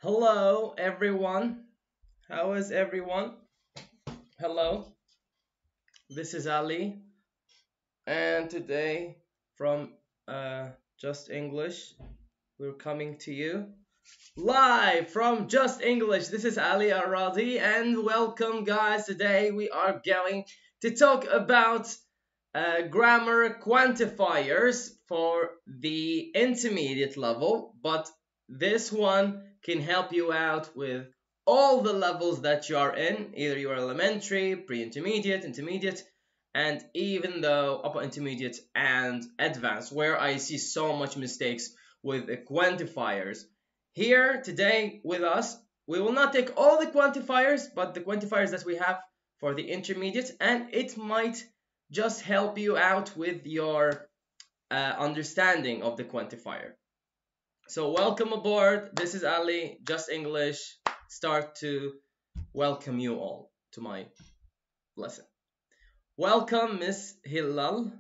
Hello, everyone. How is everyone? Hello, this is Ali, and today from Just English, we're coming to you live from Just English. This is Ali Aradi, and welcome, guys. Today we are going to talk about grammar quantifiers for the intermediate level, but this one can help you out with all the levels that you are in. Either you are elementary, pre-intermediate, intermediate, and even though upper intermediate and advanced, where I see so much mistakes with the quantifiers. Here today with us, we will not take all the quantifiers, but the quantifiers that we have for the intermediate, and it might just help you out with your understanding of the quantifier. So welcome aboard. This is Ali, Just English. Start to welcome you all to my lesson. Welcome, Miss Hilal.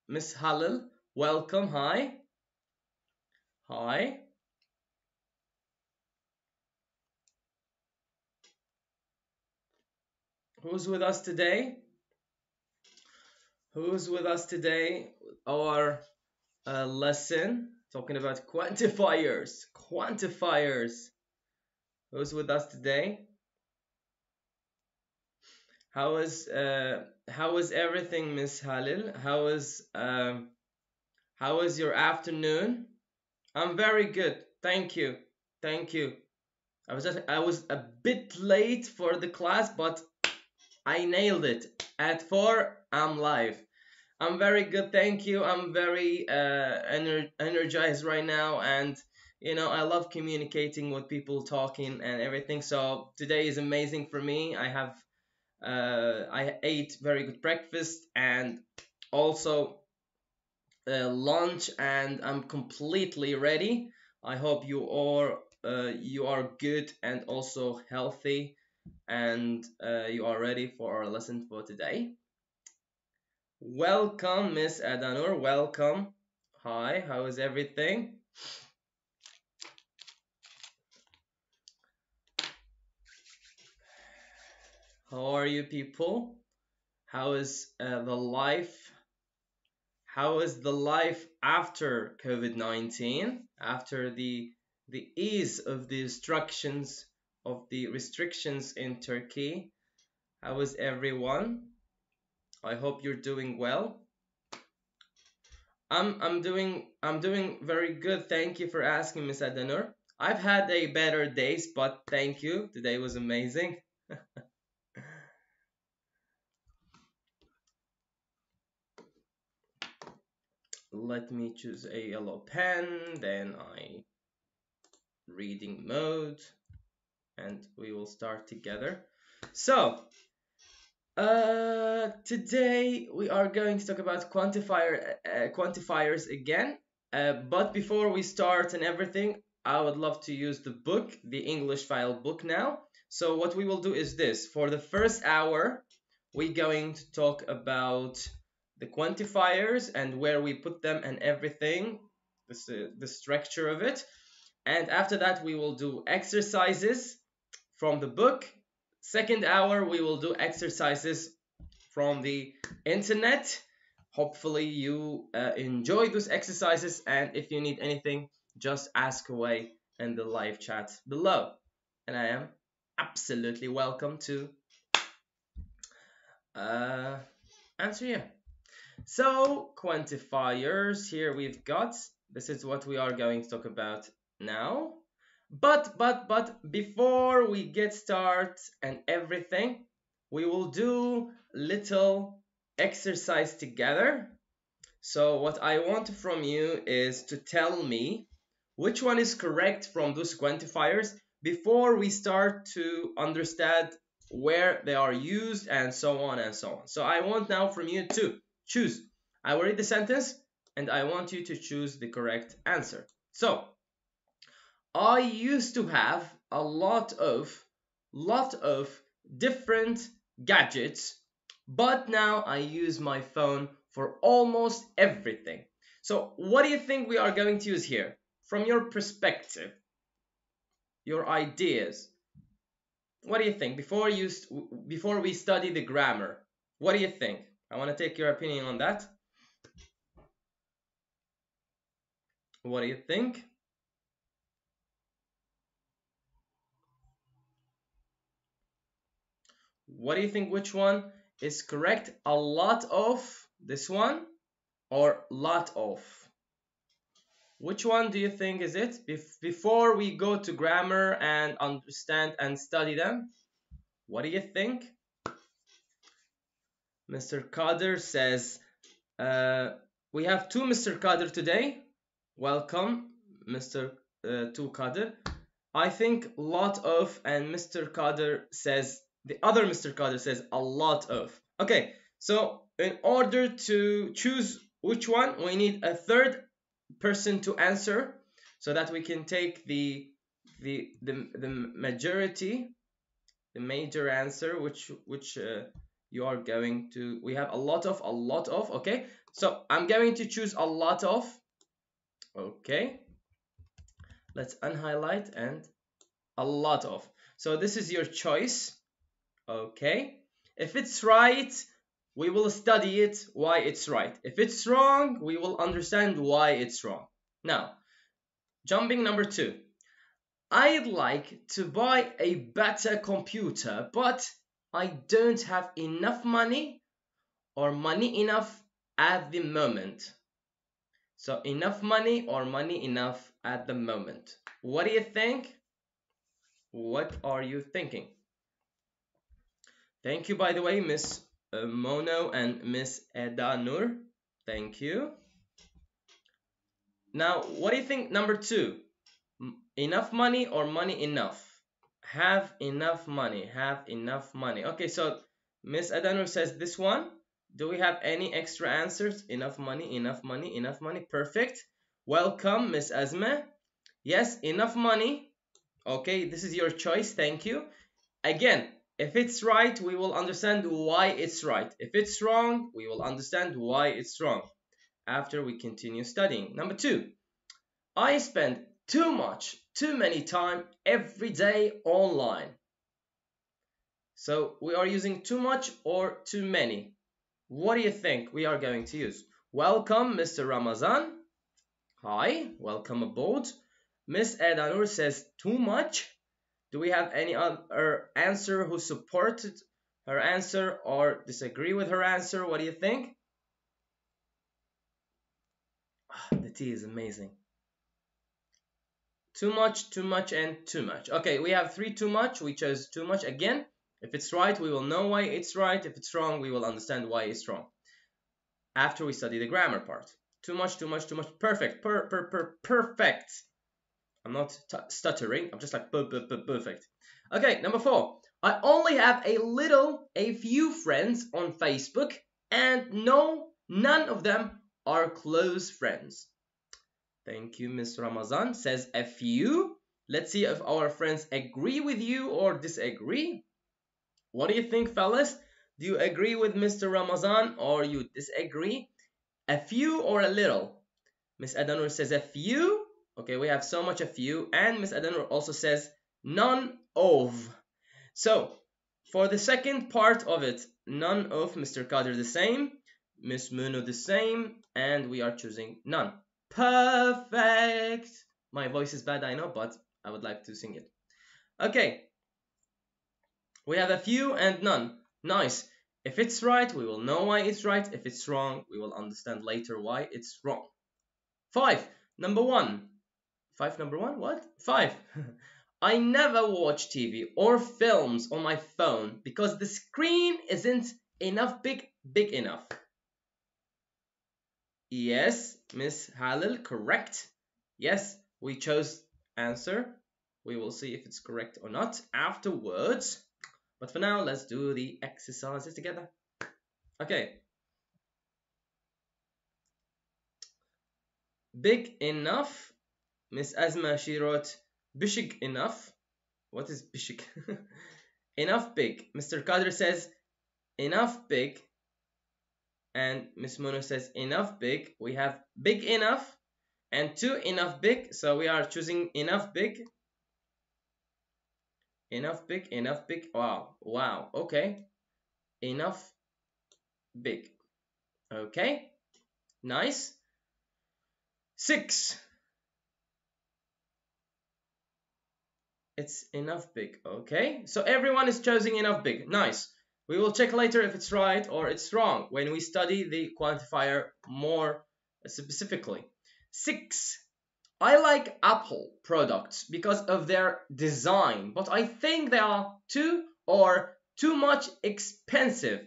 Miss Halil, welcome. Hi. Hi. Who's with us today? Who's with us today? Our lesson talking about quantifiers. Quantifiers. Who's with us today? How is everything, Miss Halil? How is your afternoon? I'm very good. Thank you. Thank you. I was a bit late for the class, but I nailed it. At 4, I'm live. I'm very good, thank you. I'm very energized right now, and you know, I love communicating with people, talking and everything. So today is amazing for me. I ate very good breakfast and also lunch, and I'm completely ready. I hope you are good and also healthy, and you are ready for our lesson for today. Welcome, Miss Adanur. Welcome. Hi, how is everything? How are you people? How is the life? How is the life after COVID-19? After the ease of the restrictions in Turkey? How is everyone? I hope you're doing well. I'm doing very good. Thank you for asking, Miss Adanur. I've had a better days, but thank you. Today was amazing. Let me choose a yellow pen, then reading mode, and we will start together. So today we are going to talk about quantifiers again. But before we start and everything, I would love to use the book, the English file book now. So what we will do is this. For the first hour, we're going to talk about the quantifiers and where we put them and everything, the structure of it. And after that, we will do exercises from the book. Second hour, we will do exercises from the internet. Hopefully you enjoy those exercises, and if you need anything, just ask away in the live chat below. And I am absolutely welcome to answer you. So quantifiers, here we've got, this is what we are going to talk about now. But before we get started and everything, we will do little exercise together. So what I want from you is to tell me which one is correct from those quantifiers before we start to understand where they are used and so on and so on. So I want now from you to choose. I will read the sentence and I want you to choose the correct answer. So I used to have a lot of different gadgets, but now I use my phone for almost everything. So what do you think we are going to use here? From your perspective, your ideas. What do you think? Before we study the grammar, what do you think? I want to take your opinion on that. What do you think? What do you think? Which one is correct? A lot of this one or lot of? Which one do you think is it? Before we go to grammar and understand and study them, what do you think? Mr. Kader says, we have two Mr. Kader today. Welcome, Mr. To Kader. I think lot of, and Mr. Kader says, the other Mr. Kader says a lot of. Okay, so in order to choose which one, we need a third person to answer so that we can take the majority, the major answer, which you are going to. We have a lot of. Okay, so I'm going to choose a lot of. Okay, let's unhighlight and a lot of. So this is your choice. Okay, if it's right, we will study it, why it's right. If it's wrong, we will understand why it's wrong. Now, jumping number 2. I'd like to buy a better computer, but I don't have enough money or money enough at the moment. So enough money or money enough at the moment. What do you think? What are you thinking? Thank you, by the way, Miss Mono and Miss Eda Nur. Thank you. Now, what do you think? Number 2, enough money or money enough? Have enough money, have enough money. Okay, so Miss Eda Nur says this one. Do we have any extra answers? Enough money, enough money, enough money. Perfect. Welcome, Miss Azme. Yes, enough money. Okay, this is your choice. Thank you. Again, if it's right, we will understand why it's right. If it's wrong, we will understand why it's wrong after we continue studying. Number 2, I spend too many time every day online. So we are using too much or too many. What do you think we are going to use? Welcome, Mr. Ramazan. Hi, welcome aboard. Miss Edanur says too much. Do we have any other answer who supported her answer or disagree with her answer? What do you think? The tea is amazing. Too much, and too much. Okay, we have 3 too much. We chose too much again. If it's right, we will know why it's right. If it's wrong, we will understand why it's wrong after we study the grammar part. Too much. Perfect. Perfect. I'm not stuttering. I'm just like perfect. Okay, number 4. I only have a few friends on Facebook, and none of them are close friends. Thank you, Miss Ramazan. Says a few. Let's see if our friends agree with you or disagree. What do you think, fellas? Do you agree with Mr. Ramazan or you disagree? A few or a little? Miss Adanur says a few. Okay, we have so much a few. And Miss Adanur also says none of. So, for the second part of it, none of. Mr. Kadir the same. Miss Muno the same. And we are choosing none. Perfect. My voice is bad, I know, but I would like to sing it. Okay. We have a few and none. Nice. If it's right, we will know why it's right. If it's wrong, we will understand later why it's wrong. 5. Number 1. 5 number 1? What? 5. I never watch TV or films on my phone because the screen isn't big enough. Yes, Miss Halil, correct. Yes, we chose answer. We will see if it's correct or not afterwards. But for now, let's do the exercises together. Okay. Big enough. Miss Azma, she wrote bishig enough. What is bishig? Enough big. Mr. Kadir says enough big. And Miss Mono says enough big. We have big enough and too enough big. So we are choosing enough big. Enough big, enough big. Wow, wow, okay. Enough big. Okay, nice. 6. It's enough big. Okay, so everyone is choosing enough big. Nice. We will check later if it's right or it's wrong when we study the quantifier more specifically. 6. I like Apple products because of their design, but I think they are too much expensive.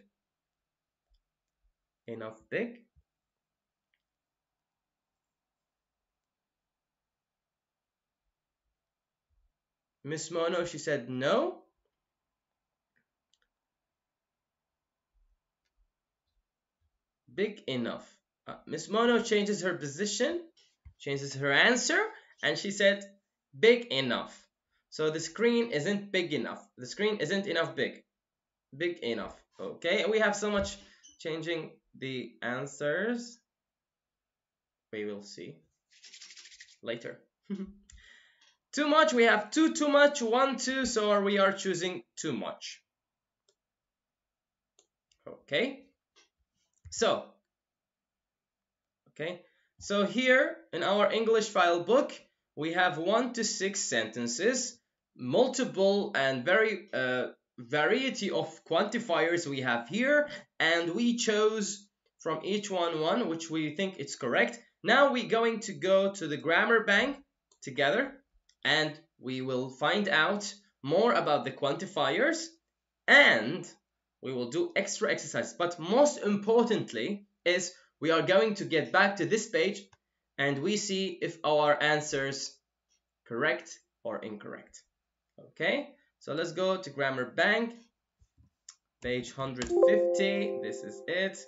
Enough big. Miss Mono, she said no. Big enough. Miss Mono changes her position, changes her answer, and she said big enough. So the screen isn't big enough. The screen isn't enough big. Big enough. Okay, and we have so much changing the answers. We will see later. Too much, we have too much, 1, 2, so we are choosing too much. Okay. So here in our English file book, we have 1 to 6 sentences, multiple and very variety of quantifiers we have here, and we chose from each one which we think it's correct. Now we're going to go to the grammar bank together, and we will find out more about the quantifiers, and we will do extra exercises. But most importantly is we are going to get back to this page and we see if our answers correct or incorrect. Okay, so let's go to grammar bank, page 150. This is it.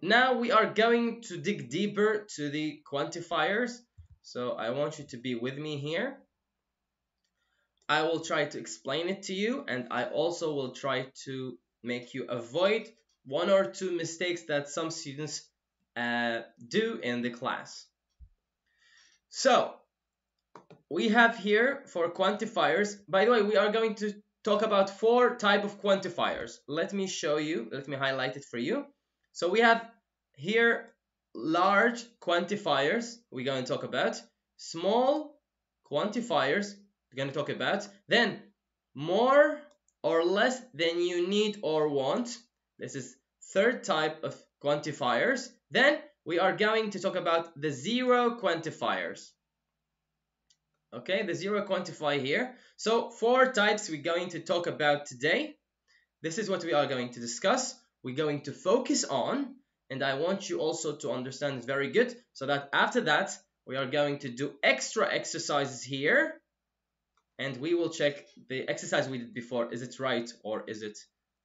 Now we are going to dig deeper to the quantifiers. So I want you to be with me here. I will try to explain it to you, and I also will try to make you avoid 1 or 2 mistakes that some students do in the class. So we have here for quantifiers. By the way, we are going to talk about 4 types of quantifiers. Let me show you, let me highlight it for you. So we have here large quantifiers we're going to talk about, small quantifiers we're going to talk about, then more or less than you need or want. This is 3rd type of quantifiers. Then we are going to talk about the zero quantifiers. Okay, the zero quantifier here. So 4 types we're going to talk about today. This is what we are going to discuss. We're going to focus on, and I want you also to understand it very good, so that after that we are going to do extra exercises here, and we will check the exercise we did before. Is it right or is it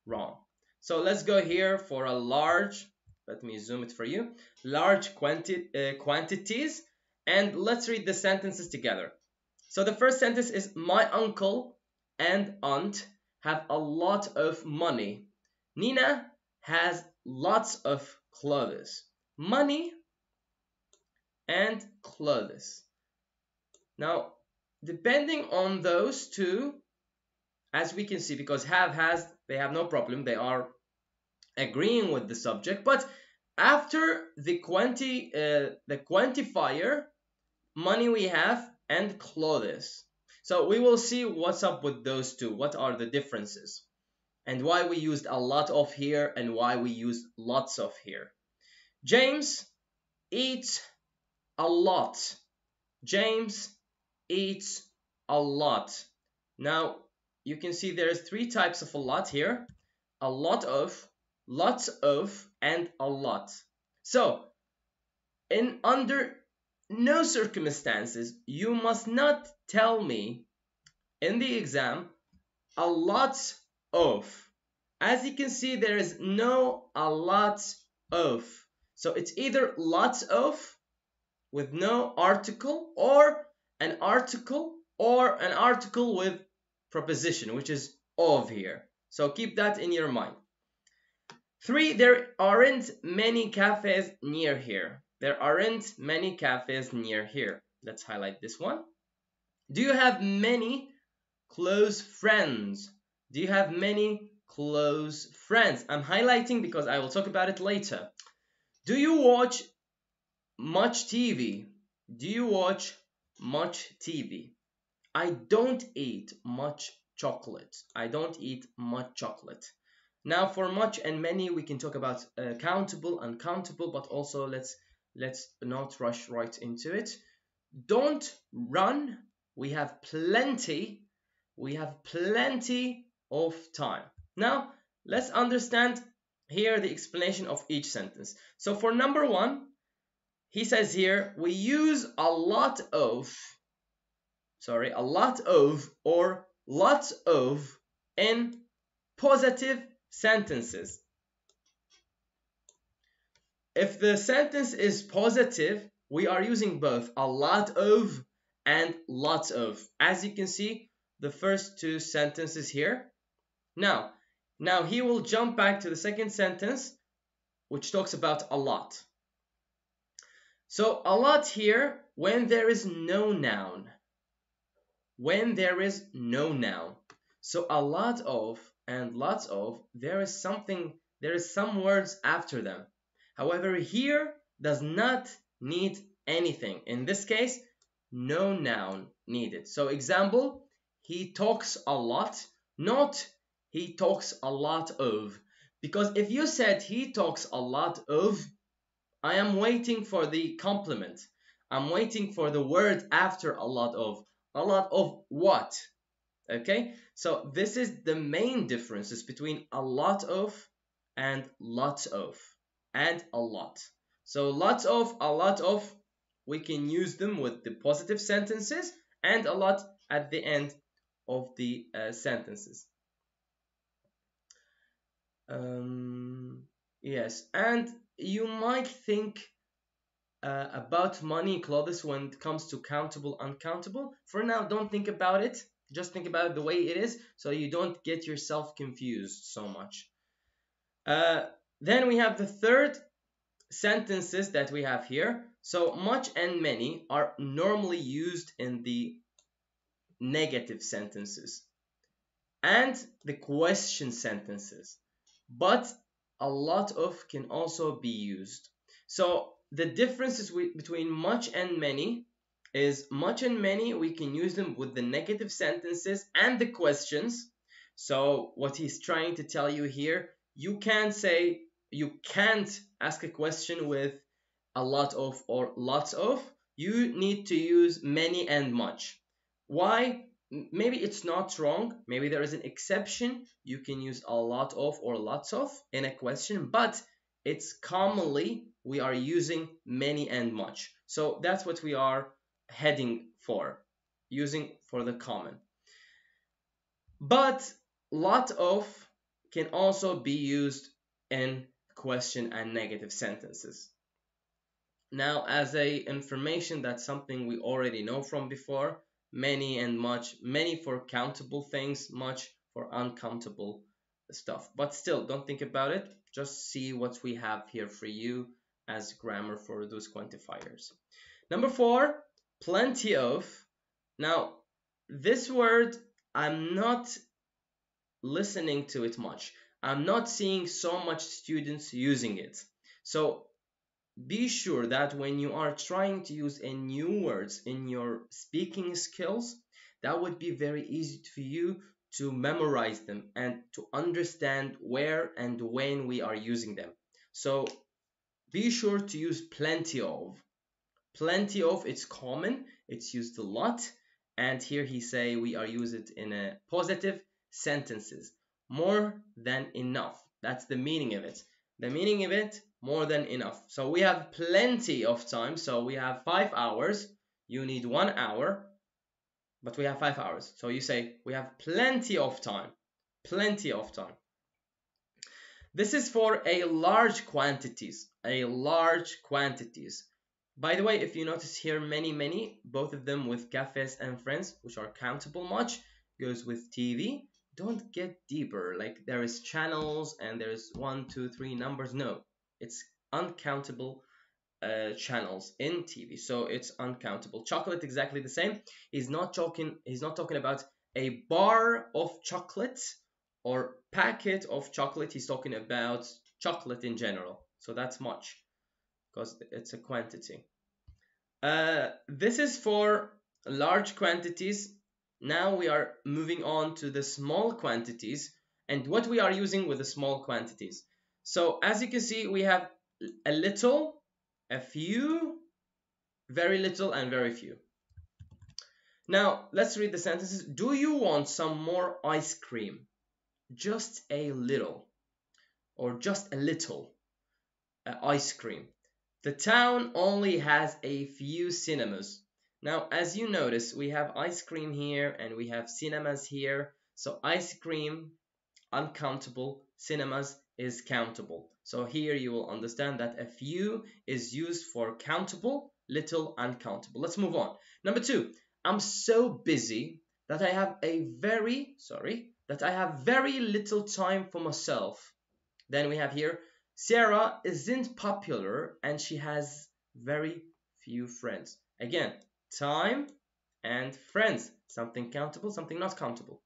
wrong? So let's go here for a large, let me zoom it for you, large quantities, and let's read the sentences together. So the first sentence is, my uncle and aunt have a lot of money. Nina has lots of clothes. Money and clothes. Now, depending on those two, as we can see, because have, has, they have no problem. They are agreeing with the subject. But after the quantifier, money we have and clothes. So we will see what's up with those two. What are the differences? And why we used a lot of here and why we used lots of here. James eats a lot. James eats a lot. Now you can see there's 3 types of a lot here. A lot of, lots of, and a lot. So under no circumstances you must not tell me in the exam a lot of. As you can see, there is no a lot of. So it's either lots of with no article, or an article with preposition, which is of here. So keep that in your mind. 3, there aren't many cafes near here. There aren't many cafes near here. Let's highlight this one. Do you have many close friends? Do you have many close friends? I'm highlighting because I will talk about it later. Do you watch much TV? Do you watch much TV? I don't eat much chocolate. I don't eat much chocolate. Now for much and many we can talk about countable, uncountable, but also let's not rush right into it. Don't run. We have plenty. We have plenty of time. Now let's understand here the explanation of each sentence. So for number one, he says here we use a lot of or lots of in positive sentences. If the sentence is positive, we are using both a lot of and lots of. As you can see, the first two sentences here. Now he will jump back to the second sentence, which talks about a lot. So a lot here when there is no noun. When there is no noun. So a lot of and lots of, there is some words after them. However, here does not need anything. In this case, no noun needed. So example, he talks a lot, not he talks a lot of. Because if you said he talks a lot of, I am waiting for the complement. I'm waiting for the word after a lot of. A lot of what? Okay, so this is the main differences between a lot of and lots of and a lot. So lots of, a lot of, we can use them with the positive sentences and a lot at the end of the sentences. Yes, and you might think about money, clothes when it comes to countable, uncountable. For now, don't think about it. Just think about it the way it is, so you don't get yourself confused so much. Then we have the third sentences that we have here. So much and many are normally used in the negative sentences and the question sentences, but a lot of can also be used. So the differences between much and many is much and many we can use them with the negative sentences and the questions. So what he's trying to tell you here, you can't ask a question with a lot of or lots of. You need to use many and much. Why? Maybe it's not wrong. Maybe there is an exception. You can use a lot of or lots of in a question, but it's commonly we are using many and much. So that's what we are heading for, using for the common. But lot of can also be used in question and negative sentences. Now, as a information, that's something we already know from before. Many and much, many for countable things, much for uncountable stuff. But still, don't think about it. Just see what we have here for you as grammar for those quantifiers. Number 4, plenty of. Now, this word, I'm not listening to it much. I'm not seeing so much students using it. So be sure that when you are trying to use a new words in your speaking skills, that would be very easy for you to memorize them and to understand where and when we are using them. So be sure to use plenty of. Plenty of, it's common, it's used a lot, and here he say we are use it in a positive sentences. More than enough. That's the meaning of it. The meaning of it, more than enough. So we have plenty of time. So we have 5 hours. You need 1 hour, but we have 5 hours. So you say we have plenty of time. Plenty of time. This is for a large quantities. A large quantities. By the way, if you notice here, many, both of them with cafes and friends, which are countable much, goes with TV. Don't get deeper, like there is channels and there's 1, 2, 3 numbers. No, it's uncountable channels in TV, so it's uncountable. Chocolate, exactly the same. He's not talking about a bar of chocolate or packet of chocolate. He's talking about chocolate in general. So that's much because it's a quantity. This is for large quantities. Now we are moving on to the small quantities and what we are using with the small quantities. So as you can see, we have a little, a few, very little, and very few. Now let's read the sentences. Do you want some more ice cream? Just a little, or just a little ice cream. The town only has a few cinemas. Now, as you notice, we have ice cream here and we have cinemas here. So ice cream, uncountable, cinemas is countable. So here you will understand that a few is used for countable, little, uncountable. Let's move on. Number 2, I'm so busy that I have very little time for myself. Then we have here, Sarah isn't popular and she has very few friends. Again, time and friends. Something countable, something not countable.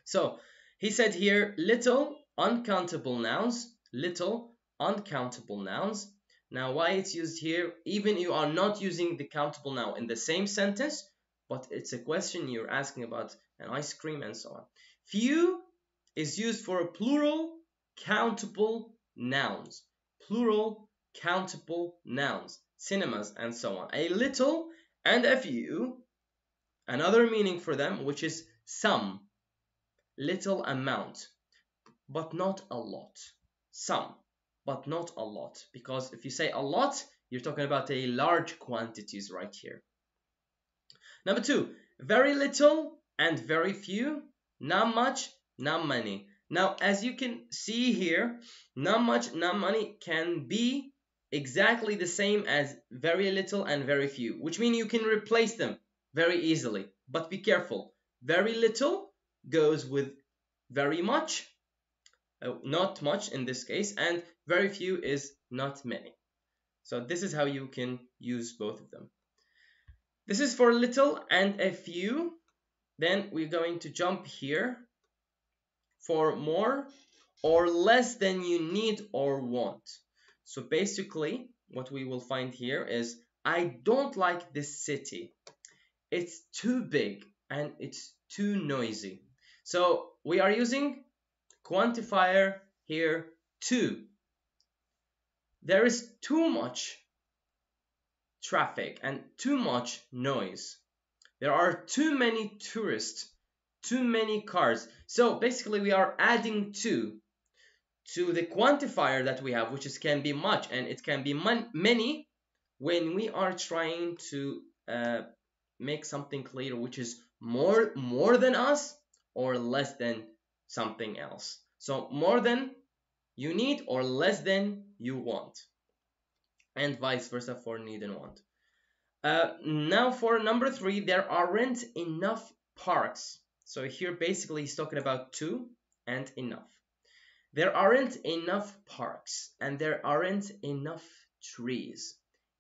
So he said here, little, uncountable nouns. Little, uncountable nouns. Now why it's used here, even you are not using the countable noun in the same sentence, but it's a question you're asking about an ice cream and so on. Few is used for a plural, countable nouns. Plural, countable nouns. Cinemas and so on. A little and a few, another meaning for them, which is some. Little amount, but not a lot. Some, but not a lot. Because if you say a lot, you're talking about a large quantities right here. Number 2, very little and very few. Not much, not many. Now, as you can see here, not much, not many can be exactly the same as very little and very few, which means you can replace them very easily. But be careful. Very little goes with very much, not much in this case, and very few is not many. So this is how you can use both of them. This is for little and a few. Then we're going to jump here for more or less than you need or want. So basically what we will find here is, I don't like this city. It's too big and it's too noisy. So we are using quantifier here, too. There is too much traffic and too much noise. There are too many tourists, too many cars. So basically we are adding to the quantifier that we have, which is can be much and it can be many, when we are trying to make something clear, which is more than us or less than something else. So more than you need or less than you want, and vice versa for need and want. Now for number 3, there aren't enough parks. So here basically he's talking about two and enough. There aren't enough parks and there aren't enough trees.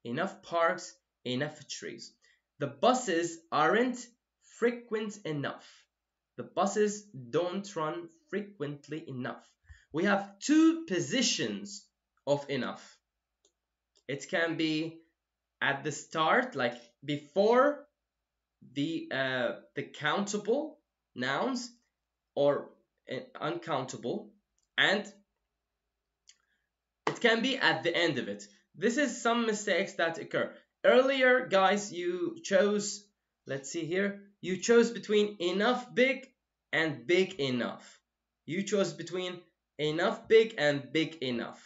Enough parks, enough trees. The buses aren't frequent enough. The buses don't run frequently enough. We have 2 positions of enough. It can be at the start, like before the countable nouns, or uncountable, and it can be at the end of it. This is some mistakes that occur. Earlier, guys, you chose, let's see here, you chose between enough big and big enough. You chose between enough big and big enough.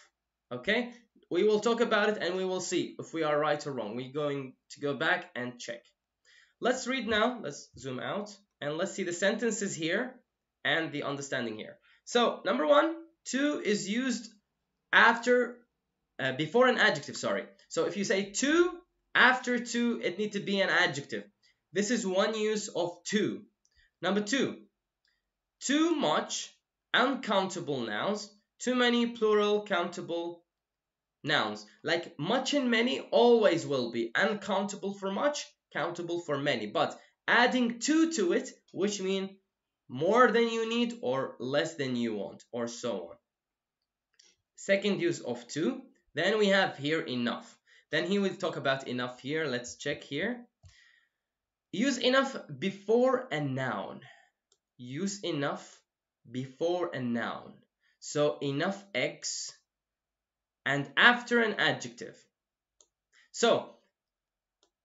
Okay? We will talk about it and we will see if we are right or wrong. We're going to go back and check. Let's read now. Let's zoom out and let's see the sentences here and the understanding here. So, number 1, to is used after, before an adjective, sorry. So if you say to, after to, it needs to be an adjective. This is one use of to. Number 2, too much, uncountable nouns. Too many, plural, countable nouns. Like much and many always will be uncountable for much, countable for many. But adding to it, which means more than you need or less than you want, or so on. Second use of to. Then we have here enough. Then he will talk about enough here. Let's check here. Use enough before a noun. Use enough before a noun. So enough eggs and after an adjective. So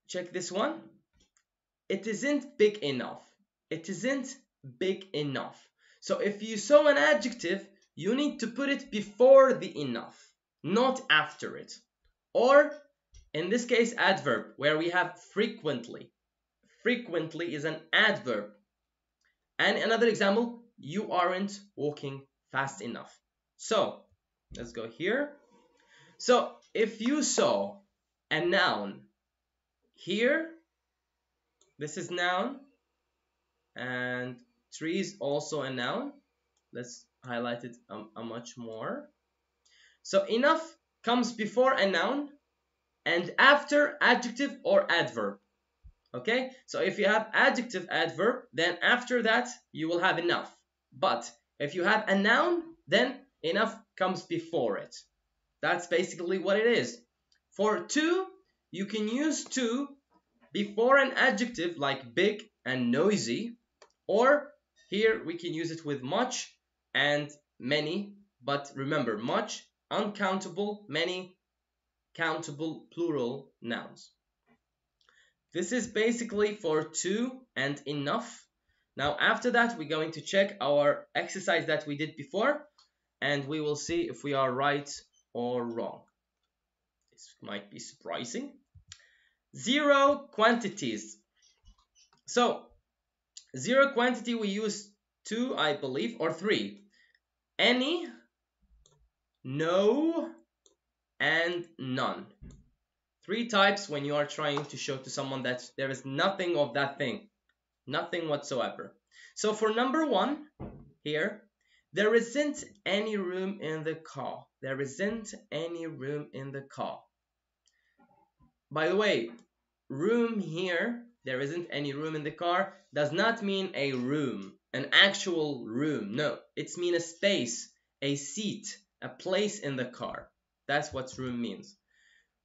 check this one. It isn't big enough. It isn't big enough. So if you saw an adjective, you need to put it before the enough, not after it. Or in this case, adverb, where we have frequently. Frequently is an adverb. And another example, you aren't walking fast enough. So let's go here. So if you saw a noun here, this is noun, and tree is also a noun. Let's highlight it a much more. So enough comes before a noun and after adjective or adverb. Okay, so if you have adjective, adverb, then after that you will have enough. But if you have a noun, then enough comes before it. That's basically what it is. For to, you can use to before an adjective like big and noisy, or here we can use it with much and many. But remember, much, uncountable, many, countable, plural nouns. This is basically for to and enough. Now after that, we're going to check our exercise that we did before, and we will see if we are right or wrong. This might be surprising. 0 quantities. So 0 quantity we use 2, I believe, or 3. Any, no, and none. 3 types when you are trying to show to someone that there is nothing of that thing. Nothing whatsoever. So for number 1 here, there isn't any room in the car. There isn't any room in the car. By the way, room here, there isn't any room in the car, does not mean a room, an actual room. No, it's mean a space, a seat, a place in the car. That's what room means.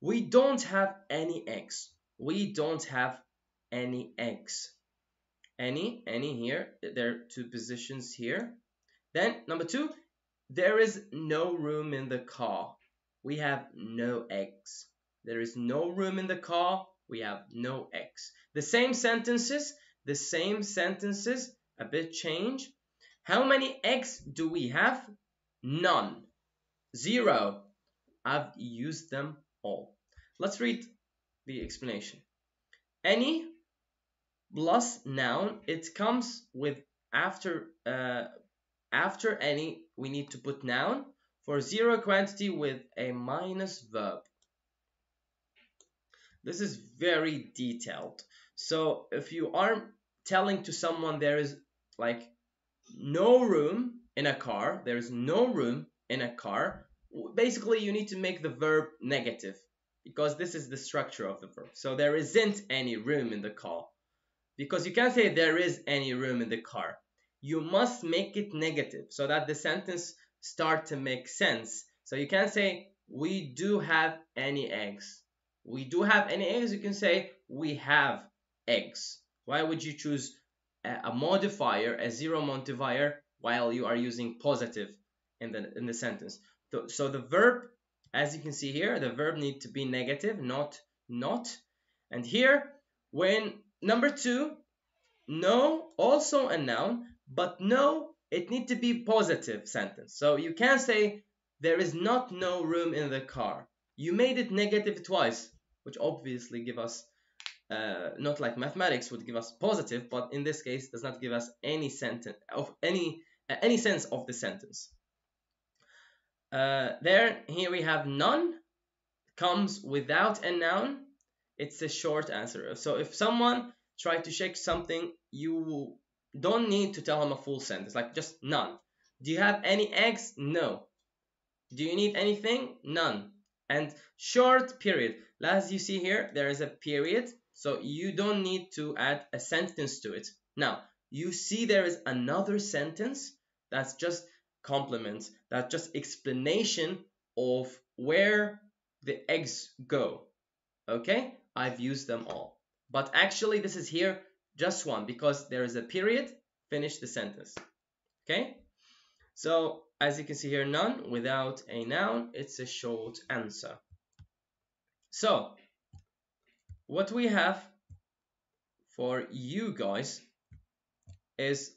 We don't have any eggs. We don't have any eggs. Any here, there are 2 positions here. Then number 2, there is no room in the car. We have no eggs. There is no room in the car. We have no eggs. The same sentences, a bit change. How many eggs do we have? None. 0. I've used them all. Let's read the explanation. Any plus noun, it comes with after any, we need to put noun. For 0 quantity with a minus verb. This is very detailed. So if you are telling to someone there is like no room in a car, there is no room in a car, basically you need to make the verb negative, because this is the structure of the verb. So there isn't any room in the car, because you can't say there is any room in the car. You must make it negative so that the sentence start to make sense. So you can't say we do have any eggs. We do have any eggs. You can say we have eggs. Why would you choose a modifier, a 0 modifier, while you are using positive in the sentence? So the verb, as you can see here, the verb need to be negative, not. And here, when number 2, no, also a noun, but no, it need to be positive sentence. So you can't say there is not no room in the car. You made it negative twice, which obviously give us not like mathematics would give us positive, but in this case does not give us any sentence of any sense of the sentence. Here we have none comes without a noun. It's a short answer. So if someone try to check something, you don't need to tell him a full sentence, like just none. Do you have any eggs? No. Do you need anything? None. And short period. As you see here, there is a period, so you don't need to add a sentence to it. Now, you see there is another sentence that's just complements, that's just explanation of where the eggs go. Okay, I've used them all. But actually this is here just one because there is a period, finish the sentence. Okay, so as you can see here, none without a noun, it's a short answer. So what we have for you guys is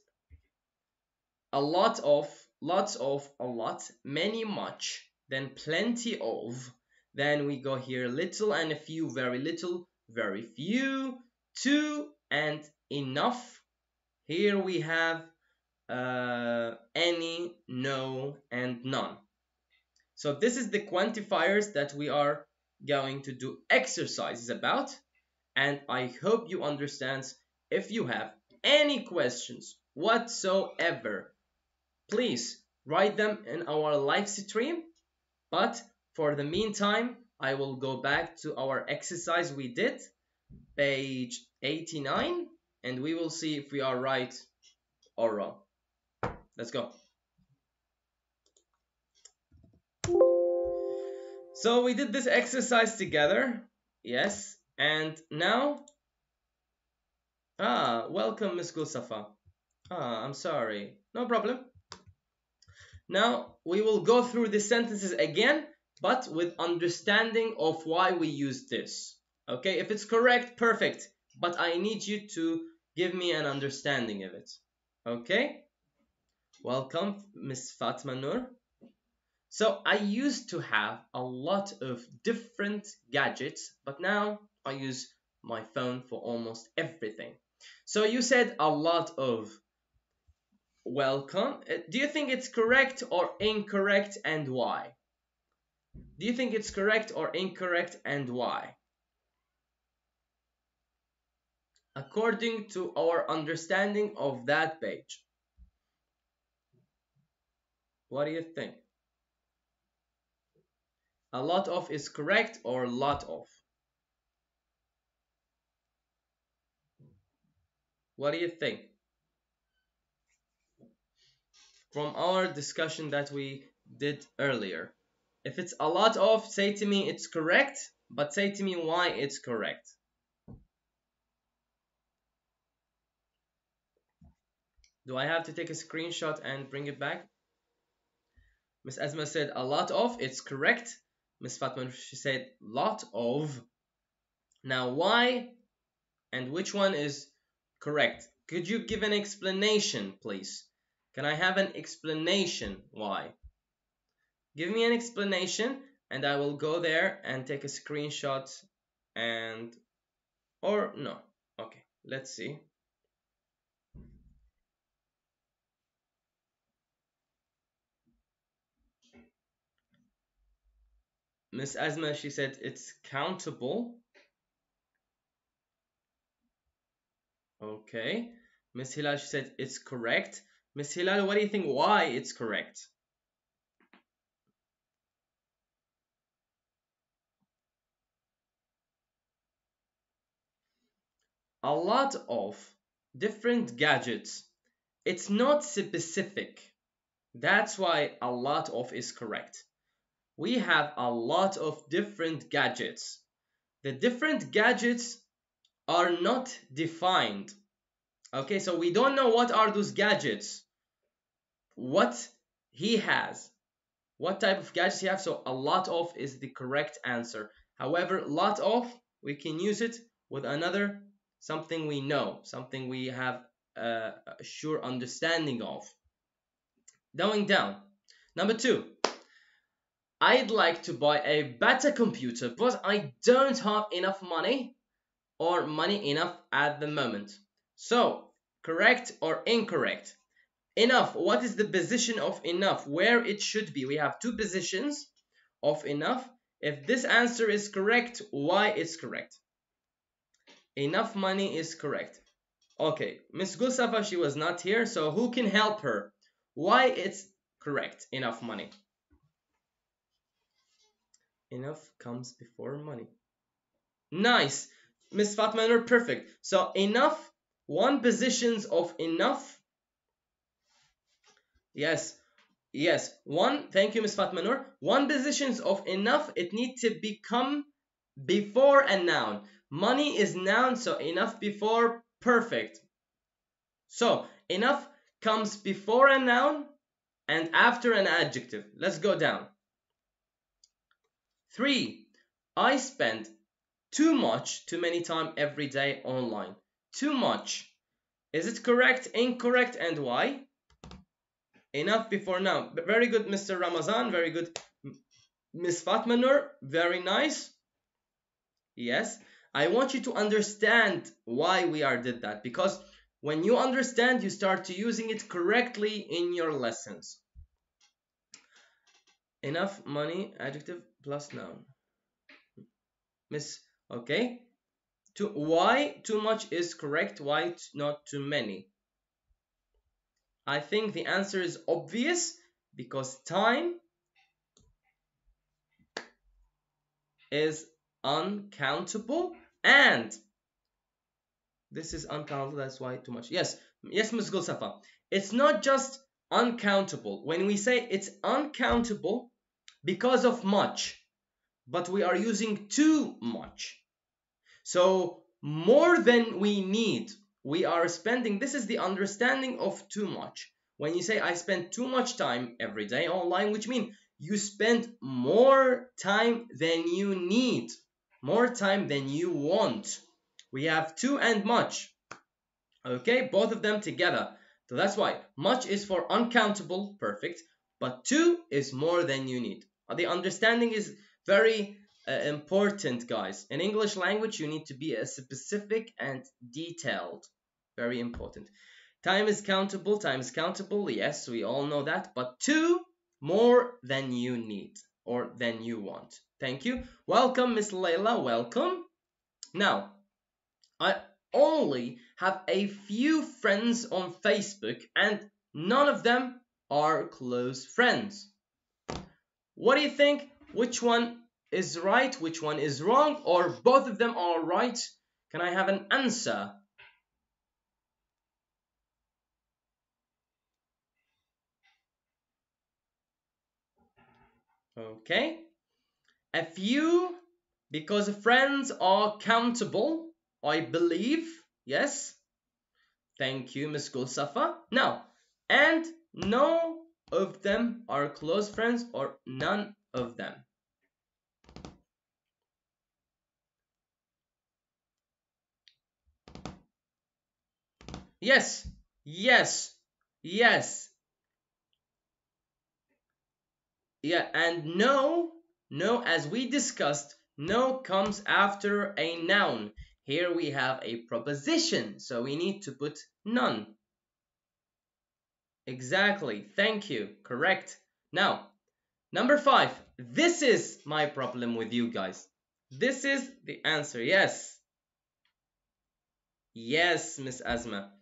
a lot of, lots of, a lot, many, much, then plenty of, then we go here little and a few, very little, very few, two and enough. Here we have any, no, and none. So this is the quantifiers that we are going to do exercises about, and I hope you understand. If you have any questions whatsoever, please write them in our live stream. But for the meantime, I will go back to our exercise we did, page 89, and we will see if we are right or wrong. Let's go. So we did this exercise together, yes, and now, welcome Miss Gulsafa. I'm sorry, no problem. Now we will go through the sentences again, but with understanding of why we use this. Okay, if it's correct, perfect, but I need you to give me an understanding of it. Okay, welcome Miss Fatma Nur. So I used to have a lot of different gadgets, but now I use my phone for almost everything. So you said a lot of. Welcome. Do you think it's correct or incorrect, and why? Do you think it's correct or incorrect, and why? According to our understanding of that page. What do you think? A lot of is correct or lot of? What do you think? From our discussion that we did earlier. If it's a lot of, say to me it's correct, but say to me why it's correct. Do I have to take a screenshot and bring it back? Miss Asma said a lot of, it's correct. Miss Fatma, she said lot of. Now why and which one is correct? Could you give an explanation, please? Can I have an explanation why? Give me an explanation and I will go there and take a screenshot and, or no. Okay, let's see. Miss Asma, she said it's countable. Okay. Miss Hilal, she said it's correct. Miss Hilal, what do you think why it's correct? A lot of different gadgets. It's not specific. That's why a lot of is correct. We have a lot of different gadgets. The different gadgets are not defined. Okay, so we don't know what are those gadgets. What he has. What type of gadgets he has. So a lot of is the correct answer. However, lot of, we can use it with another something we know, something we have a sure understanding of. Going down. Number 2. I'd like to buy a better computer, but I don't have enough money or money enough at the moment. So, correct or incorrect? Enough. What is the position of enough? Where it should be? We have two positions of enough. If this answer is correct, why it's correct? Enough money is correct. Okay, Miss Gulsafa, she was not here, so who can help her? Why it's correct, enough money? Enough comes before money. Nice. Miss Fatma, you're perfect. So enough One positions of enough. Yes. One. Thank you, Miss Fatma Noor. One positions of enough. It needs to become before a noun. Money is noun, so enough before perfect. So enough comes before a noun and after an adjective. Let's go down. 3. I spend too many time every day online. Too much. Is it correct, incorrect, and why? Enough before noun. Very good, Mr. Ramazan. Very good, Miss Fatma Noor. Very nice. Yes. I want you to understand why we did that, because when you understand, you start to using it correctly in your lessons. Enough money, adjective plus noun. Miss, okay. Why too much is correct, why not too many? I think the answer is obvious, because time is uncountable, and this is uncountable, that's why too much. Yes, Ms. Gulsafa. It's not just uncountable. When we say it's uncountable because of much, but we are using too much. So more than we need, we are spending. This is the understanding of too much. When you say I spend too much time every day online, which means you spend more time than you need, more time than you want. We have too and much. Okay, both of them together. So that's why much is for uncountable, perfect, but too is more than you need. The understanding is very important, guys. In English language, you need to be specific and detailed. Very important. Time is countable. Yes, we all know that. But too, more than you need or than you want. Thank you. Welcome, Miss Layla. Welcome. Now, I only have a few friends on Facebook, and none of them are close friends. What do you think? Which one is right? Which one is wrong? Or both of them are right? Can I have an answer? Okay. A few, because friends are countable, I believe. Yes. Thank you, Miss Gulsafa. Now, and no of them are close friends, or none of them. Yes. Yeah, and no, as we discussed, no comes after a noun. Here we have a preposition, so we need to put none. Exactly, thank you, correct. Now, number 5. This is my problem with you guys. This is the answer, yes. Yes, Miss Asma.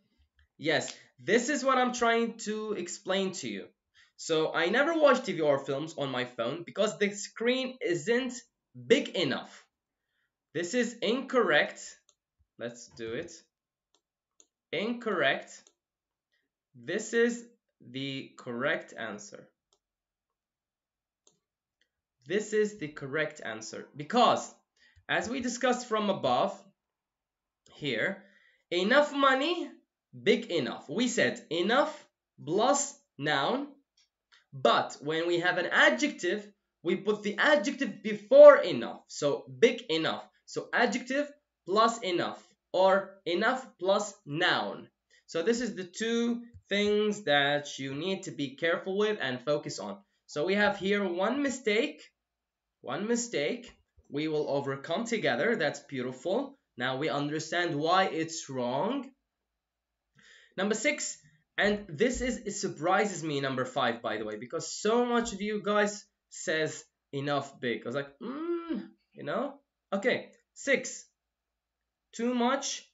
Yes, this is what I'm trying to explain to you. So I never watch TV or films on my phone because the screen isn't big enough. This is incorrect. Let's do it. Incorrect. This is the correct answer. This is the correct answer because, as we discussed from above, here, enough money, big enough. We said enough plus noun. But when we have an adjective, we put the adjective before enough. So big enough. So adjective plus enough, or enough plus noun. So this is the two things that you need to be careful with and focus on. So we have here one mistake. We will overcome together. That's beautiful. Now we understand why it's wrong. Number 6. And it surprises me, number 5, by the way, because so much of you guys says enough big. I was like, you know? Okay, 6. Too much.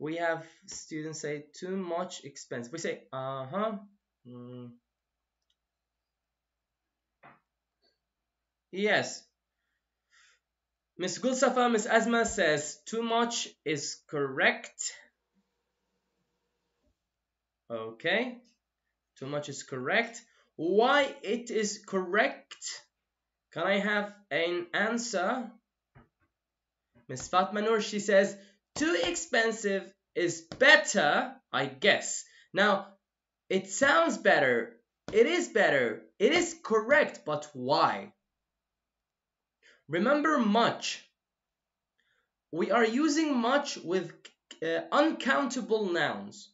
We have students say too much expense. We say, Yes. Miss Gulsafa, Miss Asma says too much is correct. Okay, too much is correct. Why it is correct? Can I have an answer? Miss Fatma Noor, she says, too expensive is better, I guess. Now, it sounds better. It is better. It is correct, but why? Remember much. We are using much with uncountable nouns.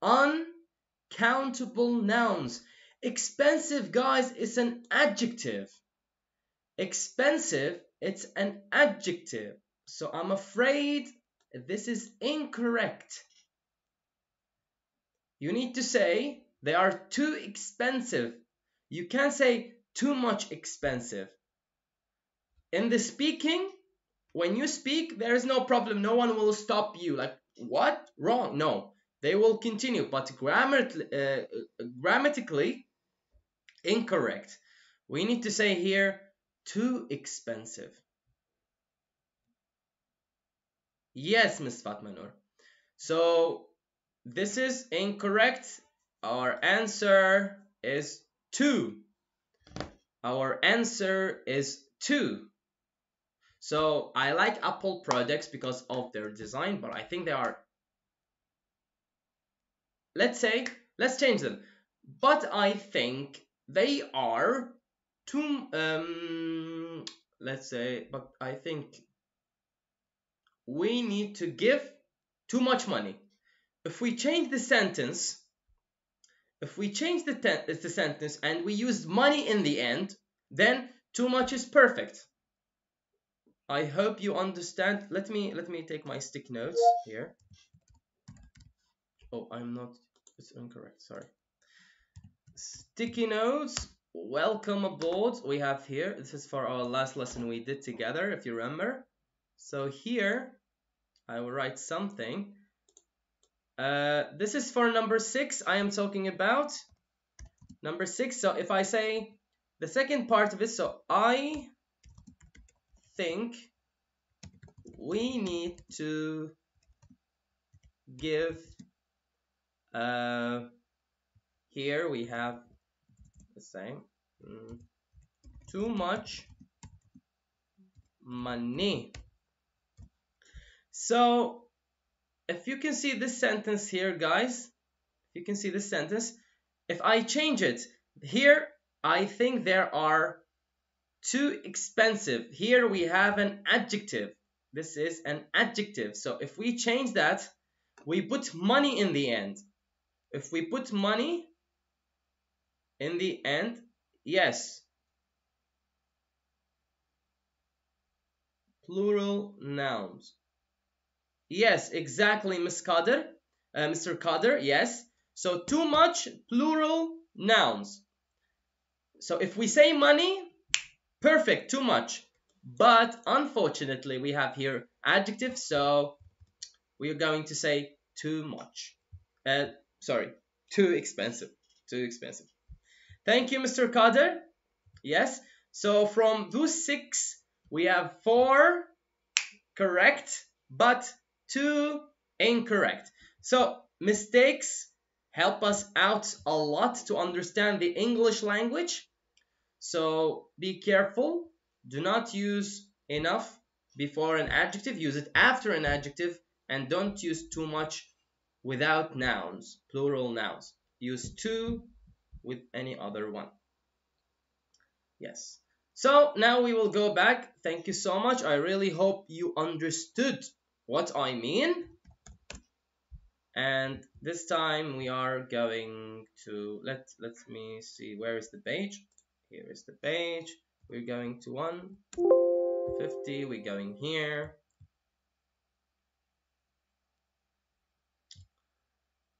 Uncountable nouns. Expensive, guys, is an adjective. Expensive, it's an adjective. So I'm afraid this is incorrect. You need to say they are too expensive. You can't say too much expensive. In the speaking, when you speak, there is no problem. No one will stop you. Like, what? Wrong? No. They will continue. But grammatically, incorrect. We need to say here, too expensive. Yes, Miss Fatma Noor. So, this is incorrect. Our answer is 2. Our answer is 2. So I like Apple products because of their design, but I think they are, let's change them. But I think they are too, but I think we need to give too much money. If we change the sentence, the sentence and we use money in the end, then too much is perfect. I hope you understand. Let me take my stick notes here. Oh, it's incorrect, sorry. Sticky notes, welcome aboard. We have here, this is for our last lesson we did together, if you remember. So here, I will write something. This is for number 6, I am talking about. Number 6, so if I say the second part of it, so I think we need to give, here we have the same, too much money. So if you can see this sentence here, guys, if you can see this sentence, if I change it here, I think there are too expensive. Here we have an adjective. This is an adjective. So if we change that, we put money in the end. If we put money in the end, yes. Plural nouns. Yes, exactly, Ms. Kader. Mr. Kader, yes. So too much, plural nouns. So if we say money, perfect, too much. But unfortunately, we have here adjective, so we are going to say too much. Sorry, too expensive. Too expensive. Thank you, Mr. Kader. Yes. So from those 6, we have 4 correct, but 2 incorrect. So mistakes help us out a lot to understand the English language. So be careful. Do not use enough before an adjective. Use it after an adjective, and don't use too much without nouns, plural nouns. Use too with any other one. Yes. So now we will go back. Thank you so much. I really hope you understood what I mean. And this time we are going to, let me see, where is the page? Here is the page. We're going to 150. We're going here.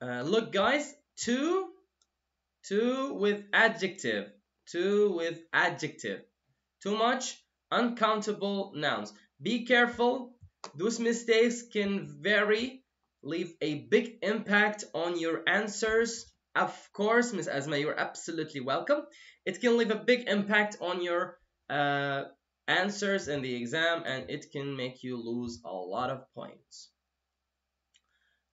Look, guys, too with adjective. Too with adjective. Too much, uncountable nouns. Be careful. Those mistakes can leave a big impact on your answers. Of course, Ms. Asma, you're absolutely welcome. It can leave a big impact on your answers in the exam, and it can make you lose a lot of points.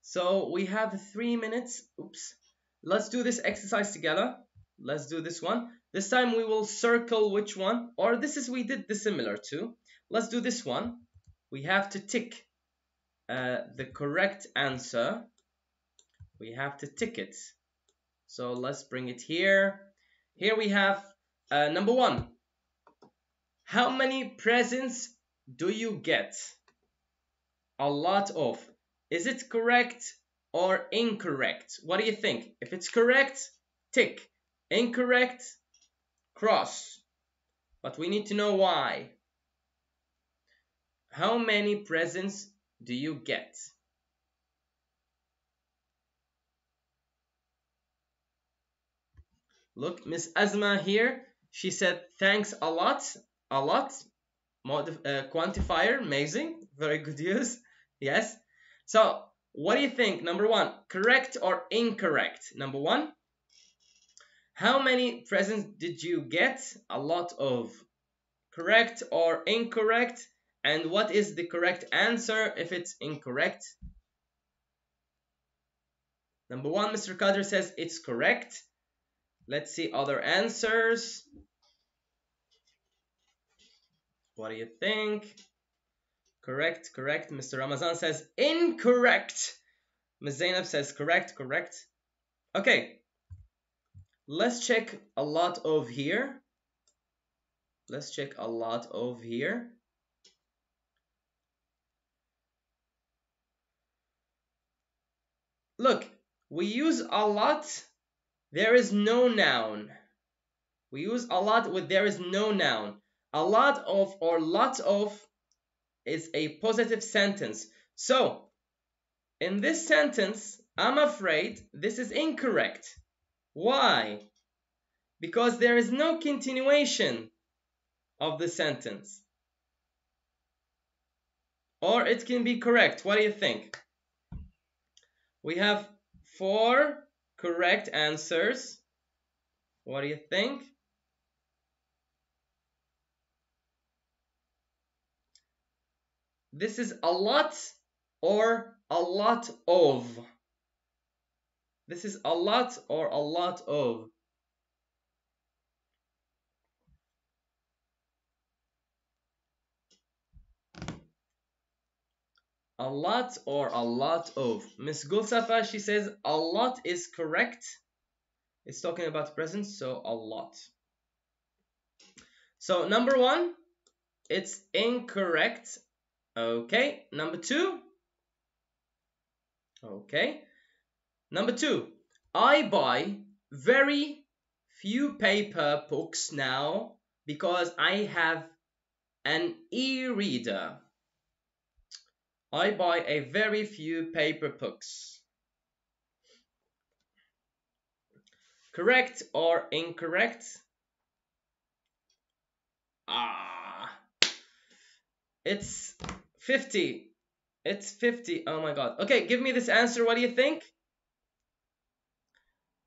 So we have 3 minutes. Oops. let's do this exercise together. Let's do this one. This time we will circle which one, or we did the similar too. Let's do this one. We have to tick the correct answer. We have to tick it. So let's bring it here. Here we have number 1. How many presents do you get? A lot of. Is it correct or incorrect? What do you think? If it's correct, tick. Incorrect, cross. But we need to know why. How many presents do you get? Look, Miss Azma here. She said thanks a lot. A lot. Quantifier, amazing. Very good use. Yes. So, what do you think? Number 1, correct or incorrect? Number 1. How many presents did you get? A lot of. Correct or incorrect? And what is the correct answer if it's incorrect? Number 1, Mr. Kadir says it's correct. Let's see other answers. What do you think? Correct, correct. Mr. Ramazan says incorrect. Ms. Zainab says correct, correct. Okay. Let's check a lot of here. Let's check a lot of here. Look, we use a lot. There is no noun. We use a lot with there is no noun. A lot of or lot of is a positive sentence. So, in this sentence, I'm afraid this is incorrect. Why? Because there is no continuation of the sentence. Or it can be correct. What do you think? We have 4 correct answers. What do you think? This is a lot or a lot of. This is a lot or a lot of. A lot or a lot of. Miss Gulsafa, she says a lot is correct. It's talking about present, so a lot. So number 1, it's incorrect. Okay. Number 2. Okay. Number 2. I buy very few paper books now because I have an e-reader. I buy a very few paper books. Correct or incorrect? It's 50. It's 50. Oh my god. Okay, give me this answer. What do you think?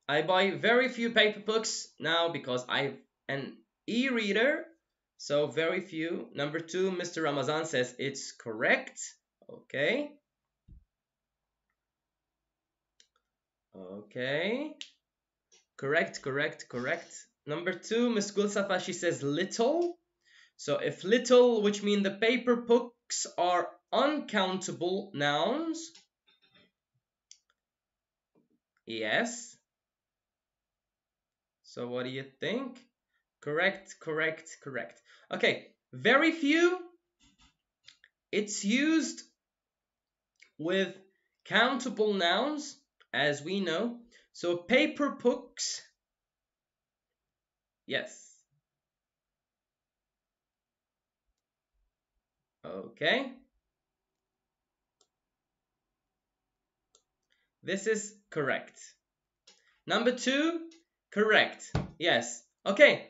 I buy very few paper books now because I have an e-reader. So very few. Number 2, Mr. Ramazan says it's correct. Okay. Okay. Correct, correct, correct. Number 2, Miss Gulsafa, she says little. So if little, which mean the paper books are uncountable nouns. Yes. So what do you think? Correct, correct, correct. Okay, very few. It's used with countable nouns, as we know. So paper books. Yes. Okay. This is correct. Number 2, correct. Yes. Okay.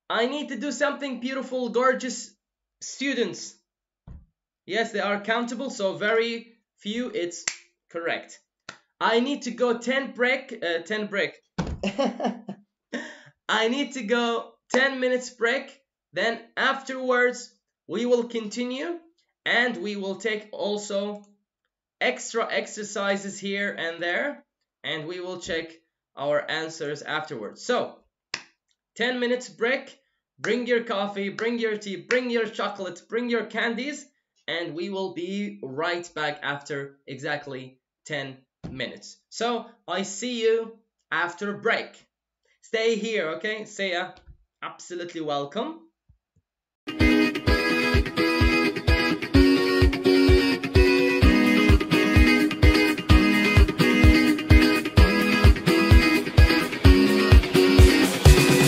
I need to do something beautiful, gorgeous students. Yes, they are countable, so very few, it's correct. I need to go 10 break. I need to go 10 minutes break. Then afterwards, we will continue and we will take also extra exercises here and there. And we will check our answers afterwards. So 10 minutes break. Bring your coffee, bring your tea, bring your chocolate, bring your candies, and we will be right back after exactly 10 minutes. So I see you after break. Stay here, okay? Saya, absolutely welcome.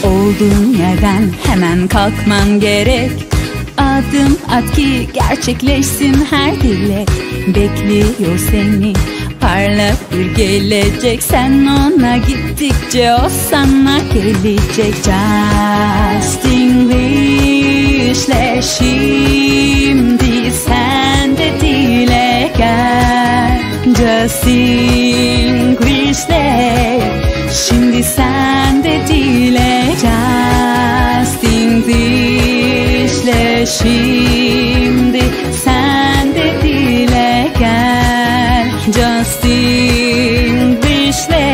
Olduğun yerden hemen kalkman gerek. Adım at ki gerçekleşsin her dilek. Bekliyor seni parlak bir gelecek. Sen ona gittikçe o sana gelecek. Justinglishle şimdi sen de dile gel. Justinglishle şimdi sen de dile. Justinglishle şimdi sen de dile gel. Justinglishle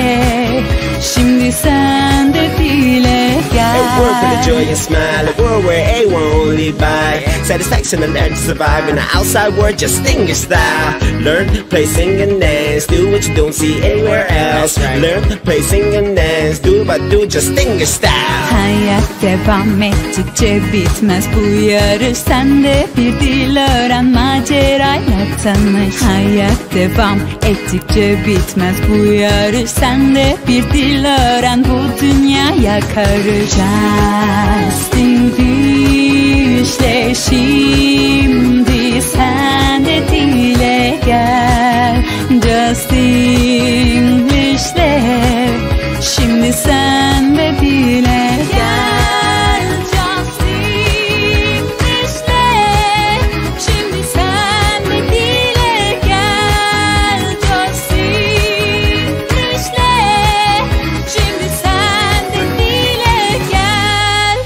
şimdi sen de dile gel. A world with a joy and smile, a world where everyone will live by satisfaction and learn to survive in the outside world. Justinglish style. Learn, play, sing and dance. Do what you don't see anywhere else. Learn, play, sing and dance. Do but do Justinglish style. Hayat devam ettikçe bitmez bu yarış. Sen de bir dil öğren, macerayla tanış. Hayat devam ettikçe bitmez bu yarış. Sen de bir dil öğren, bu dünyaya karış. Justinglish'le şimdi sen de dile gel. Justinglish'le şimdi sen de dile gel. Justinglish'le şimdi sen de dile gel. Justinglish'le şimdi sen de dile gel.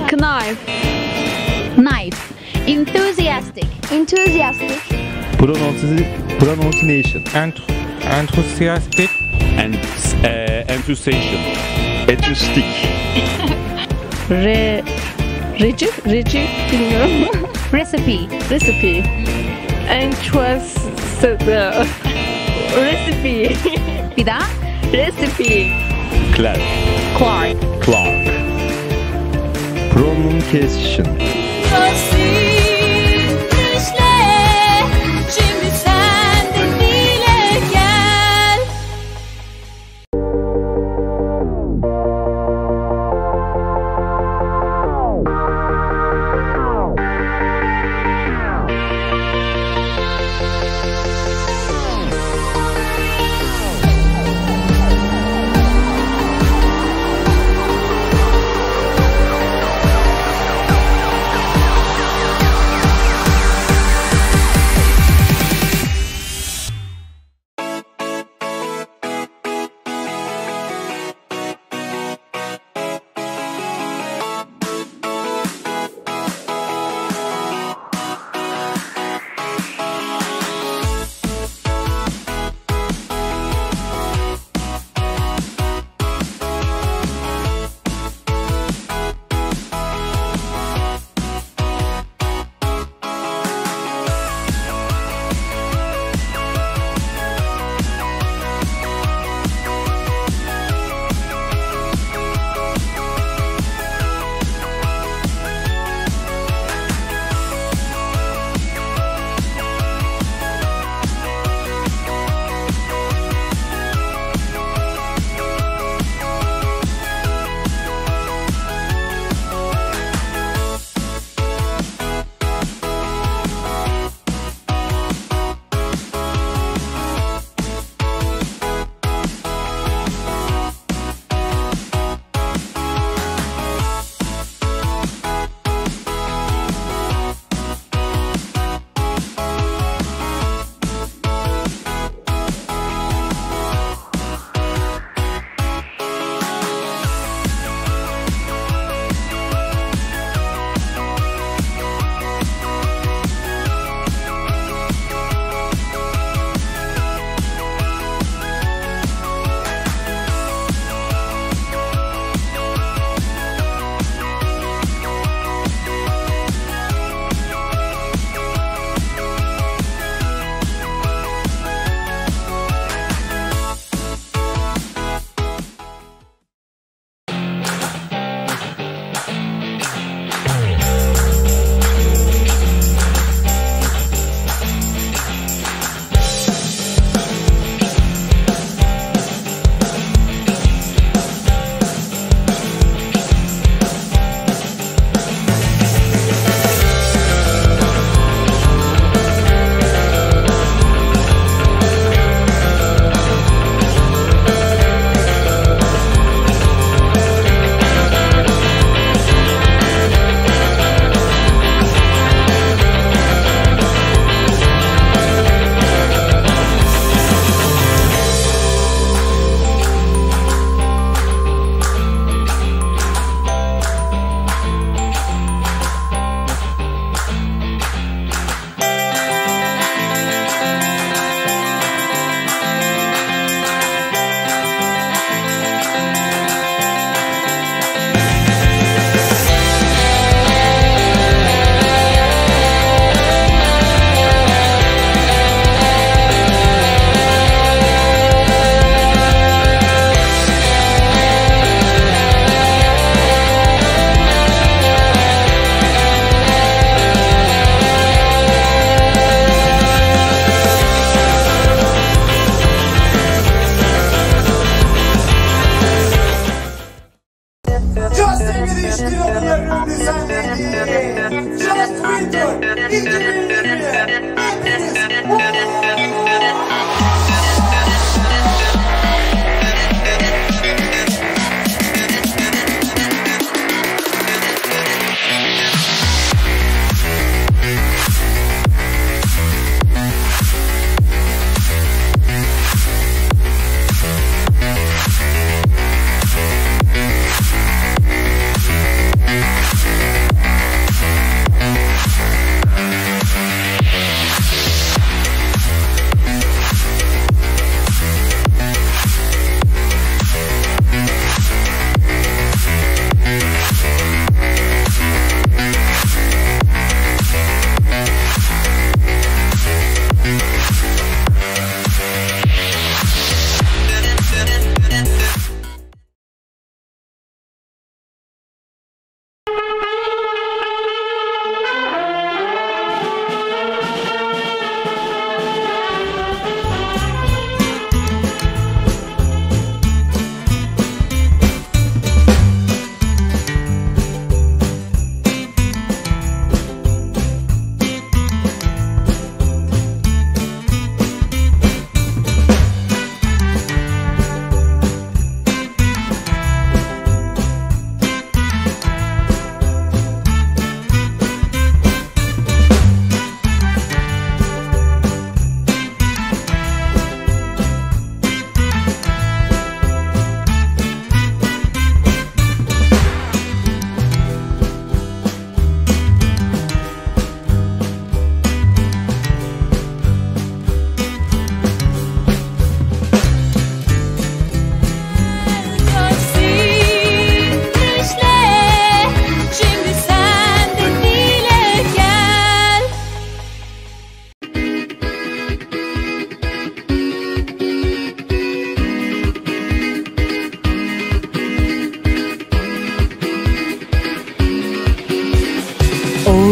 Knife. Knife. Enthusiastic. Enthusiastic. Pronunciation. Enthusiastic. And enthusiasm. Enthusiastic. Reci bilmiyorum. Recipe. Recipe. Recipe. Bir daha. Recipe. Clark. Clark. Pronunciation. Justinglish'le şimdi sen de dile gel.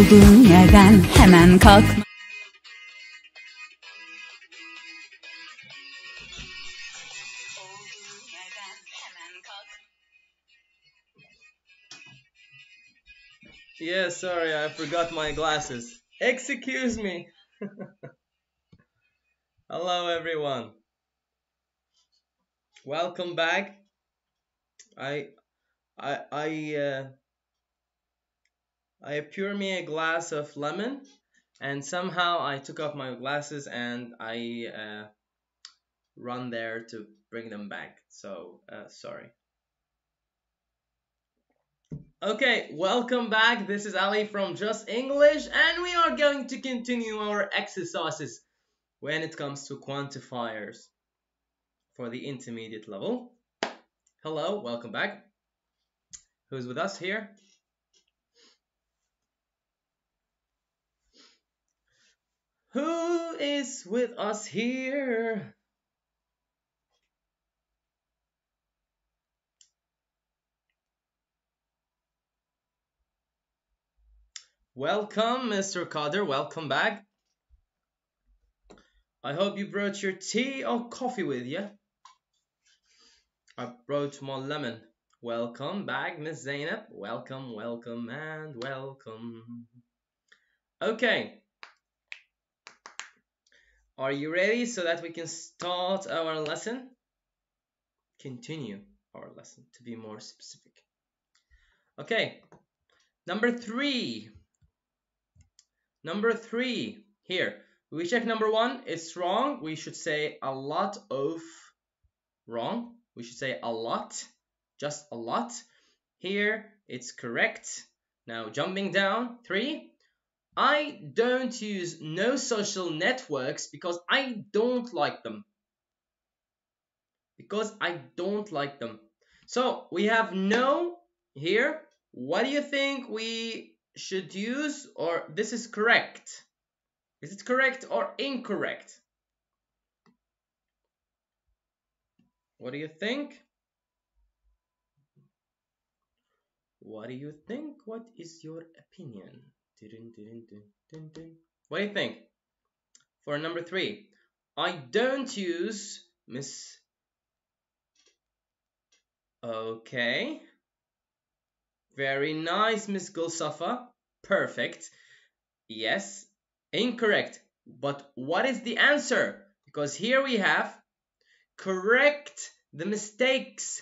Olduğun yerden hemen kalkma. Yeah, sorry, I forgot my glasses. Excuse me. Hello, everyone. Welcome back. I poured me a glass of lemon, and somehow I took off my glasses and I run there to bring them back. So sorry. Okay, welcome back. This is Ali from Just English, and we are going to continue our exercises when it comes to quantifiers for the intermediate level. Hello, welcome back. Who's with us here? Who is with us here? Welcome, Mr. Kader. Welcome back. I hope you brought your tea or coffee with you. I brought more lemon. Welcome back, Miss Zainab. Welcome, welcome, and welcome. Okay. Are you ready so that we can start our lesson? Continue our lesson, to be more specific. Okay. Number three. Number three. Here. We check number one. It's wrong. We should say a lot of. Wrong. We should say a lot. Just a lot. Here, it's correct. Now, jumping down. 3. I don't use no social networks because I don't like them. Because I don't like them. So, we have no here. What do you think we should use? Or this is correct? Is it correct or incorrect? What do you think? What do you think? What is your opinion? What do you think? For number 3, I don't use Miss. Okay. Very nice, Miss Gulsafa. Perfect. Yes. Incorrect. But what is the answer? Because here we have correct the mistakes.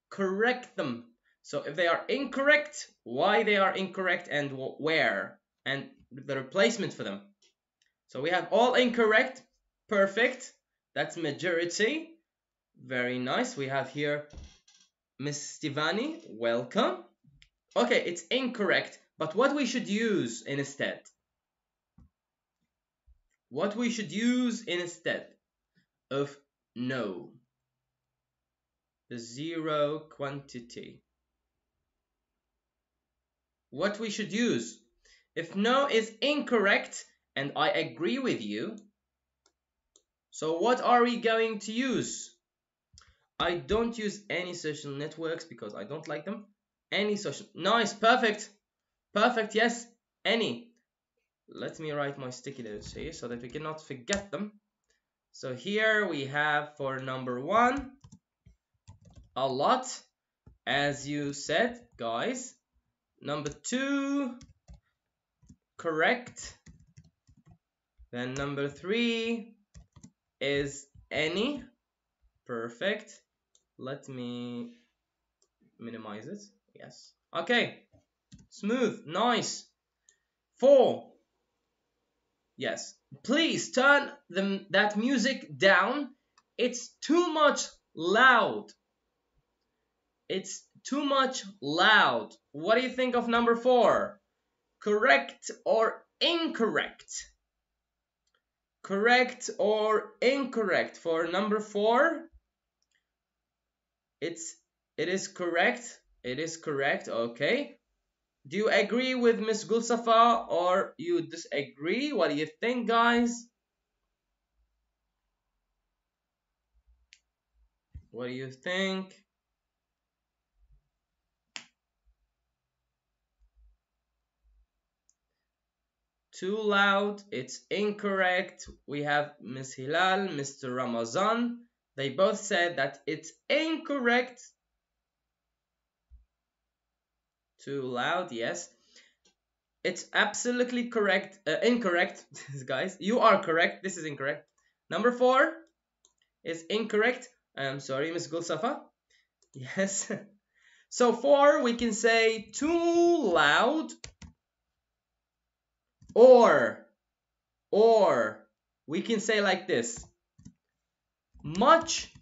Correct them. So if they are incorrect, why they are incorrect and where, and the replacement for them. So we have all incorrect. Perfect. That's majority. Very nice. We have here Miss Stivani. Welcome. Okay, it's incorrect. But what we should use instead? What we should use instead of no? The zero quantity. What we should use? If no is incorrect, and I agree with you, so what are we going to use? I don't use any social networks because I don't like them. Any social. Nice, perfect. Perfect, yes, any. Let me write my sticky notes here so that we cannot forget them. So here we have for number 1, a lot, as you said, guys. Number 2, correct. Then number 3 is any. Perfect. Let me minimize it. Yes. Okay. Smooth. Nice. 4. Yes. Please turn that music down. It's too much loud. It's too much loud. What do you think of number 4? Correct or incorrect? Correct or incorrect for number 4? It is correct. It is correct. Okay. Do you agree with Miss Gulsafa or you disagree? What do you think, guys? What do you think? too loud. It's incorrect. We have Miss Hilal, Mr. Ramazan. They both said that it's incorrect. Too loud, yes. It's absolutely correct. Incorrect, guys. You are correct. This is incorrect. Number 4 is incorrect. I'm sorry, Miss Gulsafa. Yes. So 4, we can say too loud. Or we can say like this. Much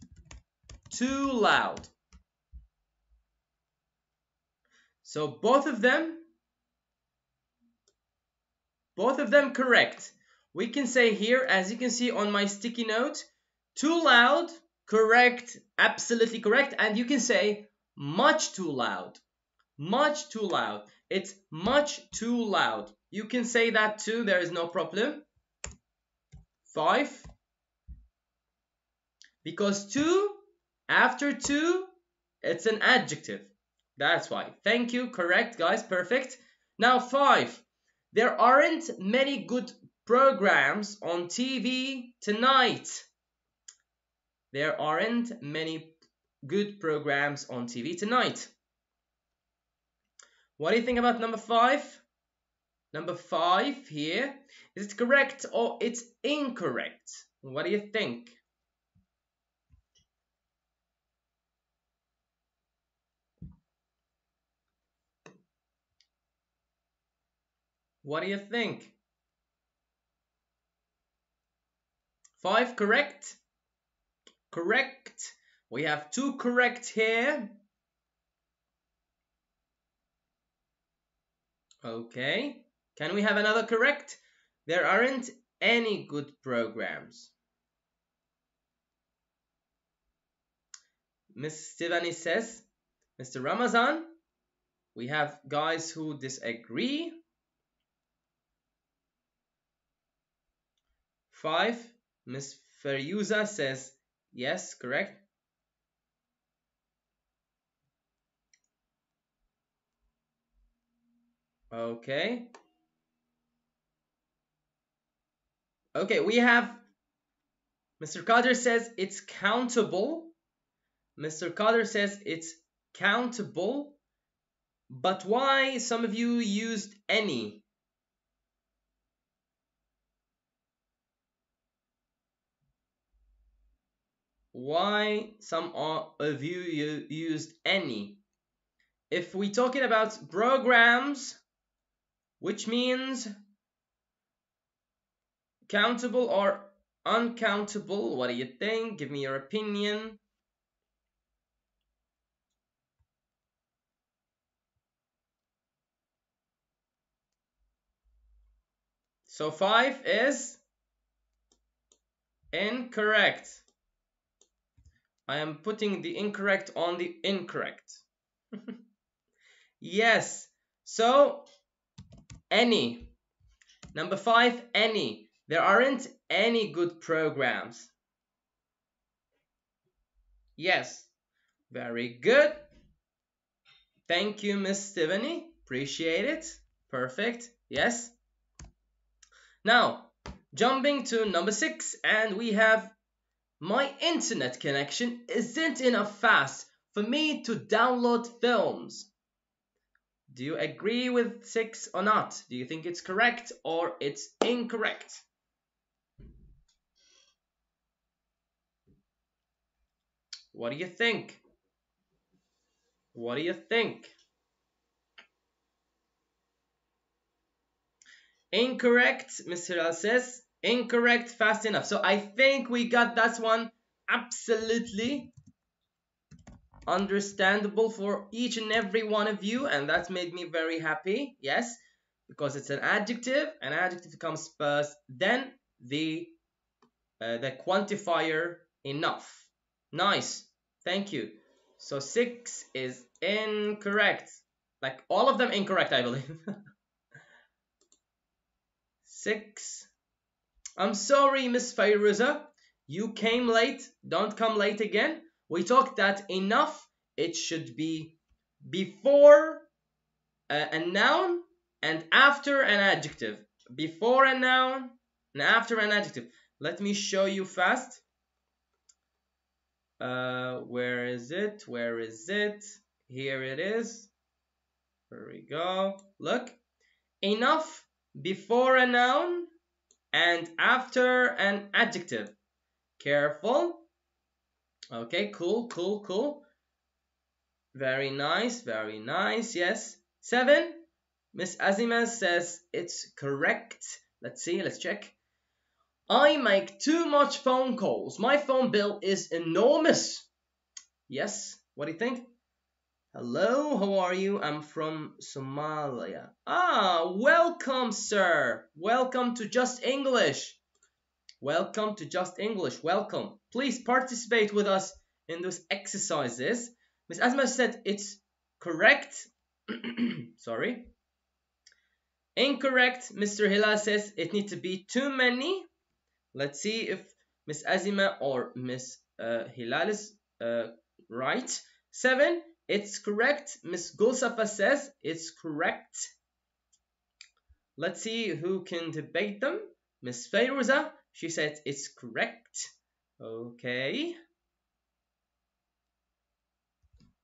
too loud. So both of them correct. We can say here, as you can see on my sticky note, too loud, correct, absolutely correct. And you can say much too loud. Much too loud. It's much too loud. You can say that too, there is no problem. 5. Because too, after too, it's an adjective. That's why. Thank you. Correct, guys. Perfect. Now 5. There aren't many good programs on TV tonight. There aren't many good programs on TV tonight. What do you think about number 5? Number 5 here. Is it correct or it's incorrect? What do you think? What do you think? 5 correct? Correct. We have 2 correct here. Okay. Can we have another correct? There aren't any good programs. Miss Stivani says, Mr. Ramazan, we have guys who disagree. 5. Miss Feryuza says, yes, correct. Okay. Okay, we have Mr. Kader says it's countable. Mr. Kader says it's countable. But why some of you used any? Why some of you used any? If we're talking about programs, which means countable or uncountable, what do you think? Give me your opinion. So 5 is incorrect. I am putting the incorrect on the incorrect. Yes. So any. Number 5, any. There aren't any good programs. Yes. Very good. Thank you, Miss Stivani. Appreciate it. Perfect. Yes. Now, jumping to number 6, and we have my internet connection isn't enough fast for me to download films. Do you agree with 6 or not? Do you think it's correct or it's incorrect? What do you think? What do you think? Incorrect, Mr. Al says. Incorrect, fast enough. So I think we got that one absolutely understandable for each and every one of you, and that made me very happy. Yes, because it's an adjective. An adjective comes first, then the quantifier enough. Nice. Thank you. So 6 is incorrect. Like all of them incorrect, I believe. 6. I'm sorry, Miss Fayruza. You came late. Don't come late again. We talked that enough, it should be before a noun and after an adjective. before a noun and after an adjective. Let me show you fast. Where is it? Where is it? Here it is. Here we go. Look. Enough before a noun and after an adjective. Careful. Okay, cool, cool, cool. Very nice, very nice. Yes. 7. Miss Azima says it's correct. Let's see, let's check. I make too much phone calls. My phone bill is enormous. Yes, what do you think? Hello, how are you? I'm from Somalia. Ah, welcome, sir. Welcome to Just English. Welcome to Just English. Welcome. Please participate with us in those exercises. Miss Azma said it's correct. Sorry. Incorrect. Mr. Hilal says it needs to be too many. Let's see if Miss Azima or Miss Hilal is right. 7. It's correct. Miss Gulsafa says it's correct. Let's see who can debate them. Miss Fayruza, she said it's correct. Okay.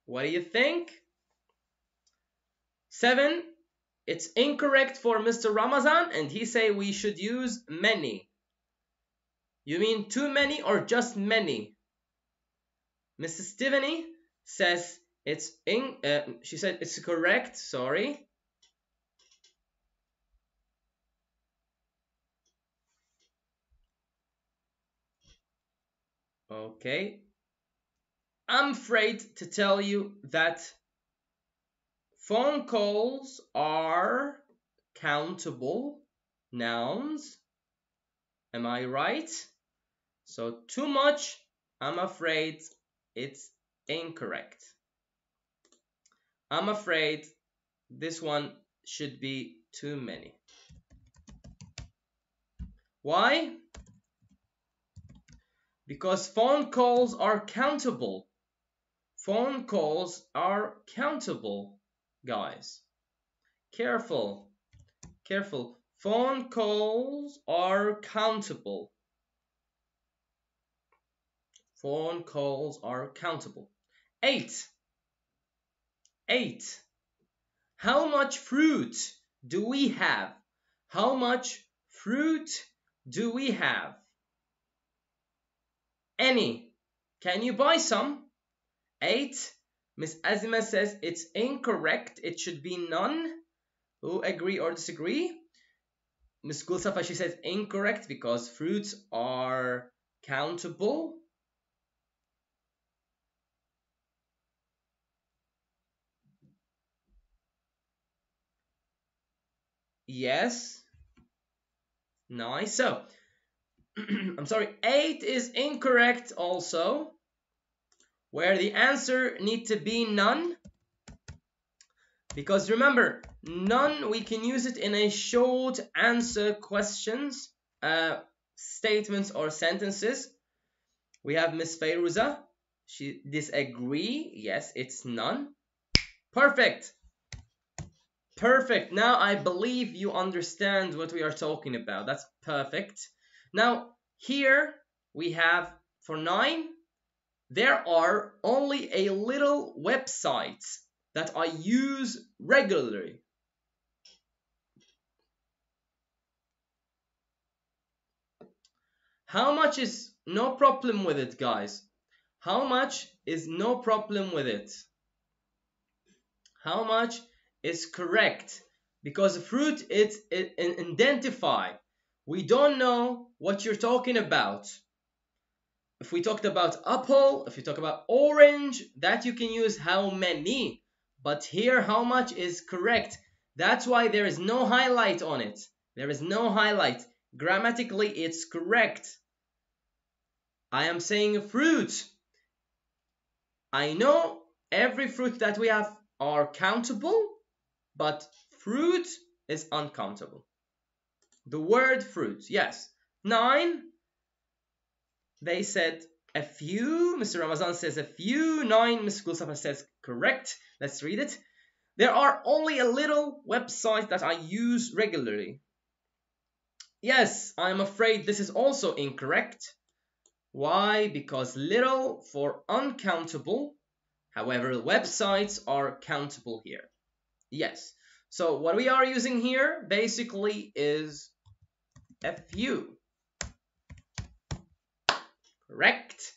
What do you think? 7. It's incorrect for Mr. Ramazan, and he say we should use many. You mean too many or just many? Mrs. Stephanie says it's she said it's correct. Sorry. Okay. I'm afraid to tell you that phone calls are countable nouns. Am I right? So too much, I'm afraid it's incorrect. I'm afraid this one should be too many. Why? Because phone calls are countable. Phone calls are countable, guys. Careful. Careful. Phone calls are countable. Phone calls are countable. 8. 8. How much fruit do we have? How much fruit do we have? Any. Can you buy some? 8. Miss Azima says it's incorrect. It should be none. Who agree or disagree? Miss Gulsafa, she says incorrect because fruits are countable. Yes. Nice. So, I'm sorry, 8 is incorrect also, where the answer needs to be none. Because remember, none, we can use it in a short answer questions, statements or sentences. We have Miss Fayruza. She disagree. Yes, it's none. Perfect. Perfect. Now I believe you understand what we are talking about. That's perfect. Now here we have for 9, there are only a little websites that I use regularly. How much is no problem with it, guys? How much is no problem with it? How much is correct? Because fruit it's identify. We don't know what you're talking about. If we talked about apple, if you talk about orange, that you can use how many. But here, how much is correct. That's why there is no highlight on it. There is no highlight. Grammatically, it's correct. I am saying fruit. I know every fruit that we have are countable, but fruit is uncountable. The word fruit, yes. 9, they said a few. Mr. Ramazan says a few. 9, Ms. Gulsafa says correct. Let's read it. There are only a little website that I use regularly. Yes, I'm afraid this is also incorrect. Why? Because little for uncountable. However, websites are countable here. Yes. So what we are using here basically is a few. Correct.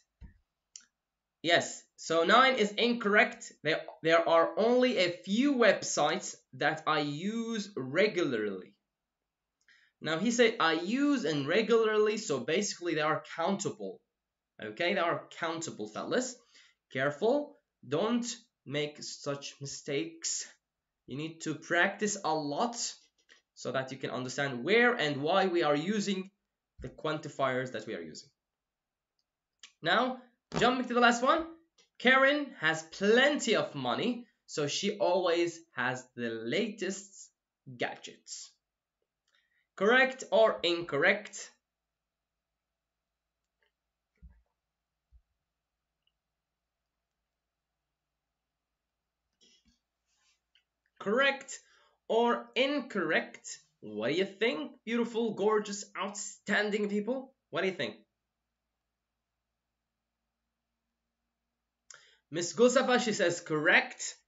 Yes. So 9 is incorrect. There are only a few websites that I use regularly. Now he said I use and regularly, so basically they are countable. Okay, they are countable, fellas. Careful, don't make such mistakes. You need to practice a lot so that you can understand where and why we are using the quantifiers that we are using. Now, jumping to the last one. Karen has plenty of money, so she always has the latest gadgets. Correct or incorrect? Correct or incorrect? What do you think? Beautiful, gorgeous, outstanding people. What do you think? Miss Gusafa, she says correct.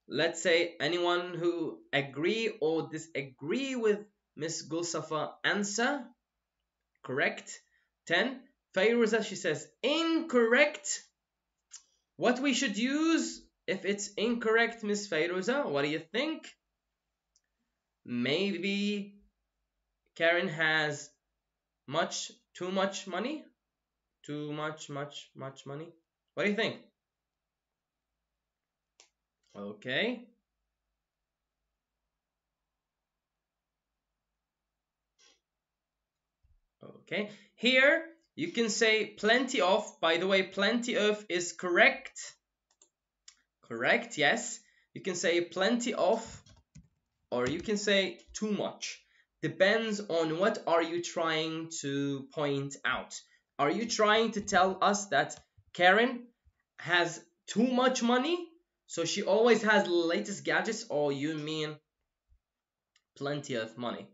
Let's say anyone who agree or disagree with Miss Gusafa answer. Correct. 10. Fayruza, she says incorrect. What we should use if it's incorrect, Miss Fayruza? What do you think? Maybe Karen has too much money? Too much money? What do you think? Okay. Okay. Here you can say plenty of. By the way, plenty of is correct. Correct, yes. You can say plenty of, or you can say too much. Depends on what are you trying to point out. Are you trying to tell us that Karen has too much money, so she always has the latest gadgets, or you mean plenty of money?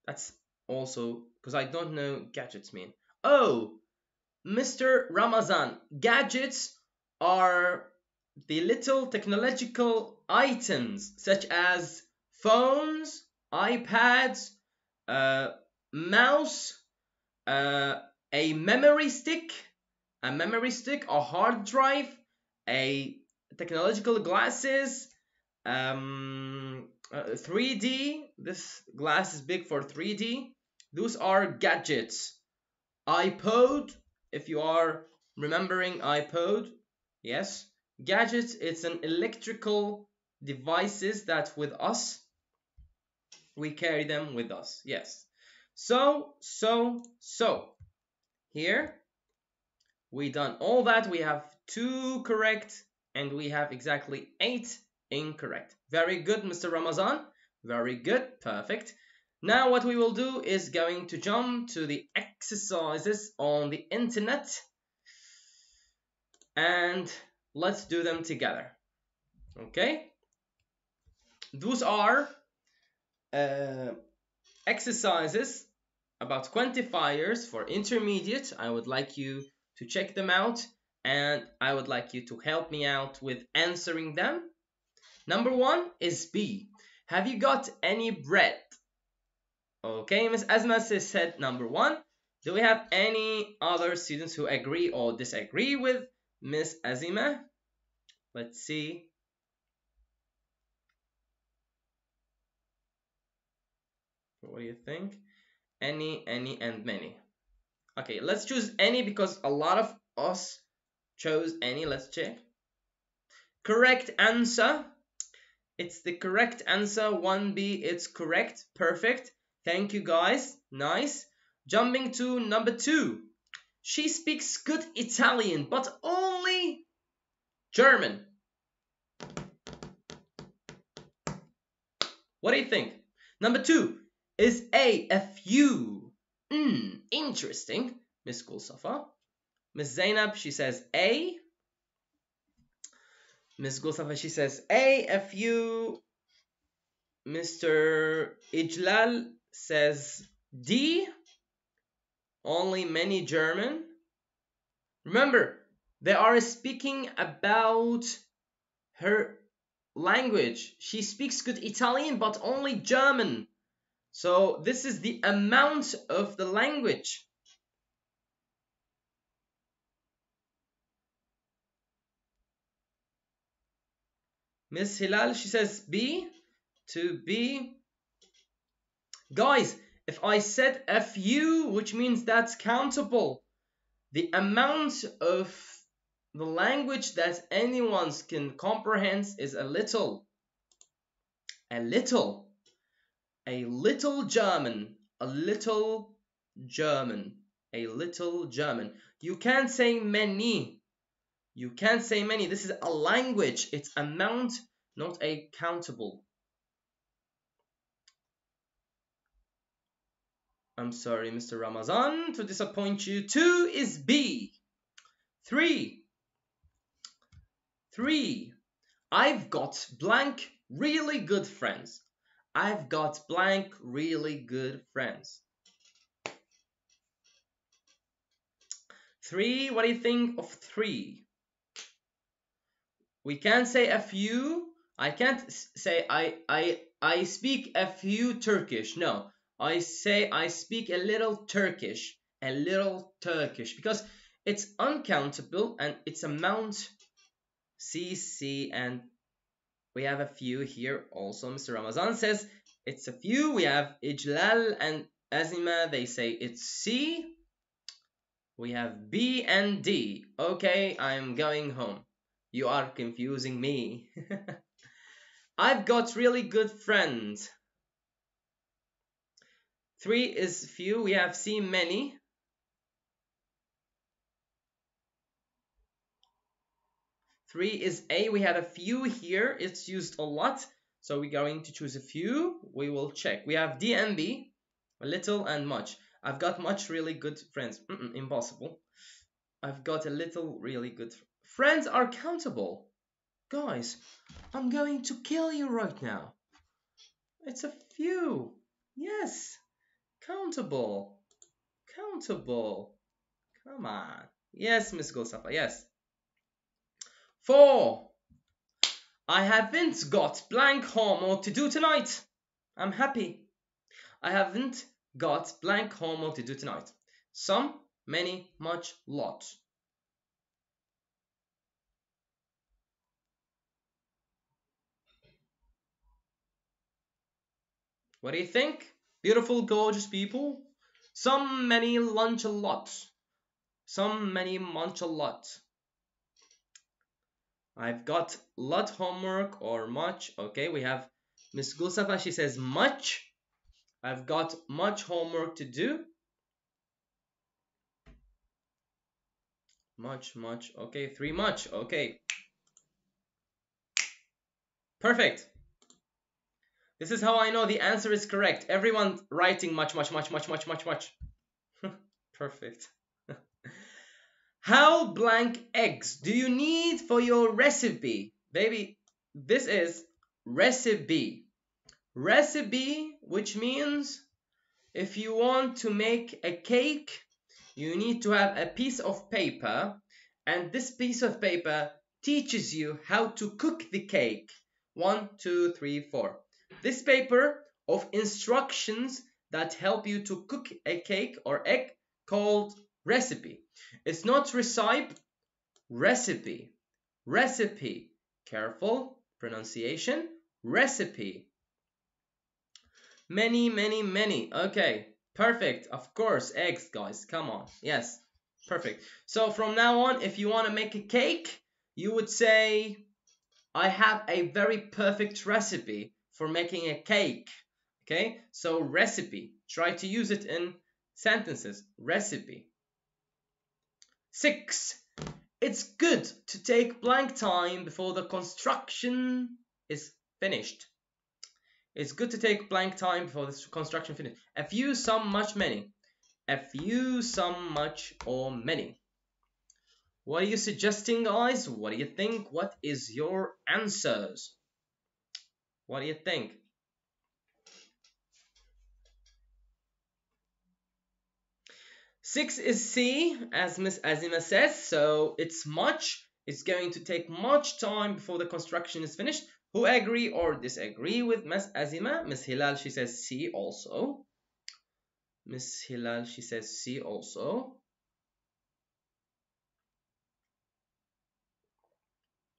That's also, because I don't know gadgets mean. Oh, Mr. Ramazan, gadgets are the little technological items such as phones, iPads, mouse, a memory stick, a hard drive, a technological glasses, 3D. This glass is big for 3D. Those are gadgets. iPod, if you are remembering iPod, yes. Gadgets, it's an electrical devices that with us, we carry them with us, yes. So, here, we done all that. We have 2 correct, and we have exactly 8 incorrect. Very good, Mr. Ramazan. Very good, perfect. Now what we will do is going to jump to the exercises on the internet, and let's do them together. Okay? Those are exercises about quantifiers for intermediate. I would like you to check them out, and I would like you to help me out with answering them. Number 1 is B. Have you got any bread? Okay, Miss Asma said number 1. Do we have any other students who agree or disagree with Miss Azima? Let's see. What do you think? Any, and many. Okay, let's choose any because a lot of us chose any. Let's check. Correct answer. It's the correct answer. 1B, it's correct. Perfect. Thank you, guys. Nice. Jumping to number 2. She speaks good Italian, but only German. What do you think? Number 2 is a few. Interesting. Miss Gulsafa. Miss Zainab, she says A. Miss Gulsafa, she says a few. Mr. Ijlal says D, only many German. Remember, they are speaking about her language. She speaks good Italian, but only German. So this is the amount of the language. Miss Hilal, she says B, to B. Guys, if I said FU, which means that's countable, the amount of the language that anyone can comprehend is a little. A little. A little German. A little German. A little German. You can't say many. You can't say many. This is a language. It's amount, not a countable. I'm sorry, Mr. Ramazan, to disappoint you. 2 is B. 3. I've got blank really good friends. I've got blank really good friends. 3, what do you think of 3? We can't say FU. I can't say I speak FU Turkish. No, I say I speak a little Turkish. A little Turkish. Because it's uncountable and it's amount CC, and we have a few here also. Mr. Ramazan says it's a few. We have Ijlal and Azima. They say it's C. We have B and D. Okay, I'm going home. You are confusing me. I've got really good friends. 3 is few. We have C, many. 3 is A. We have a few here. It's used a lot. So we're going to choose a few. We will check. We have D and B. A little and much. I've got much really good friends. Impossible. I've got a little really good friends are countable. Guys, I'm going to kill you right now. It's a few. Yes. Countable. Countable. Come on. Yes, Miss Gulsafa. Yes. 4. I haven't got blank homework to do tonight. I'm happy. I haven't got blank homework to do tonight. Some, many, much, lot. What do you think? Beautiful, gorgeous people. Some, many, lunch, a lot. Some, many, munch, a lot. I've got lot homework or much. Okay, we have Miss Gulsafa. She says much. I've got much homework to do. Much. Okay, 3 much. Okay. Perfect. This is how I know the answer is correct. Everyone writing much. Perfect. How blank eggs do you need for your recipe? Baby, this is recipe. Recipe, which means if you want to make a cake, you need to have a piece of paper, and this piece of paper teaches you how to cook the cake. 1, 2, 3, 4. This paper of instructions that help you to cook a cake or egg called recipe. It's not recipe, recipe. Recipe. Careful pronunciation. Recipe. Many. Okay, perfect. Of course, eggs, guys. Come on. Yes, perfect. So from now on, if you want to make a cake, you would say, I have a very perfect recipe for making a cake. Okay, so recipe. Try to use it in sentences. Recipe. 6. It's good to take blank time before the construction is finished. It's good to take blank time before this construction finished. A few, some, much, many. A few, some, much, or many. What are you suggesting, guys? What do you think? What is your answers? What do you think? 6 is C, as Miss Azima says, so it's much. It's going to take much time before the construction is finished. Who agree or disagree with Miss Azima? Miss Hilal, she says C also. Miss Hilal, she says C also.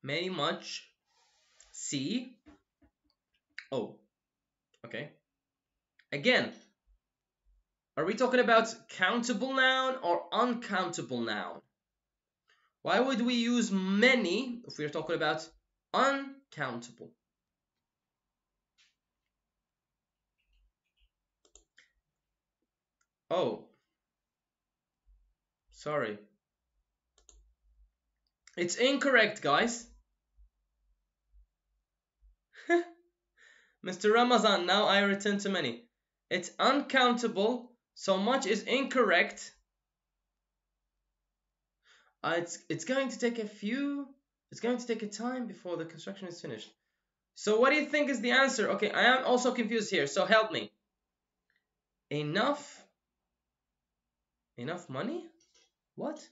Many, much, C. Oh, okay. Again, are we talking about countable noun or uncountable noun? Why would we use many if we're talking about uncountable? Oh, sorry. It's incorrect, guys. Mr. Ramazan, now I return to many. It's uncountable, so much is incorrect. It's going to take a time before the construction is finished. So what do you think is the answer? Okay, I am also confused here, so help me. Enough money? What?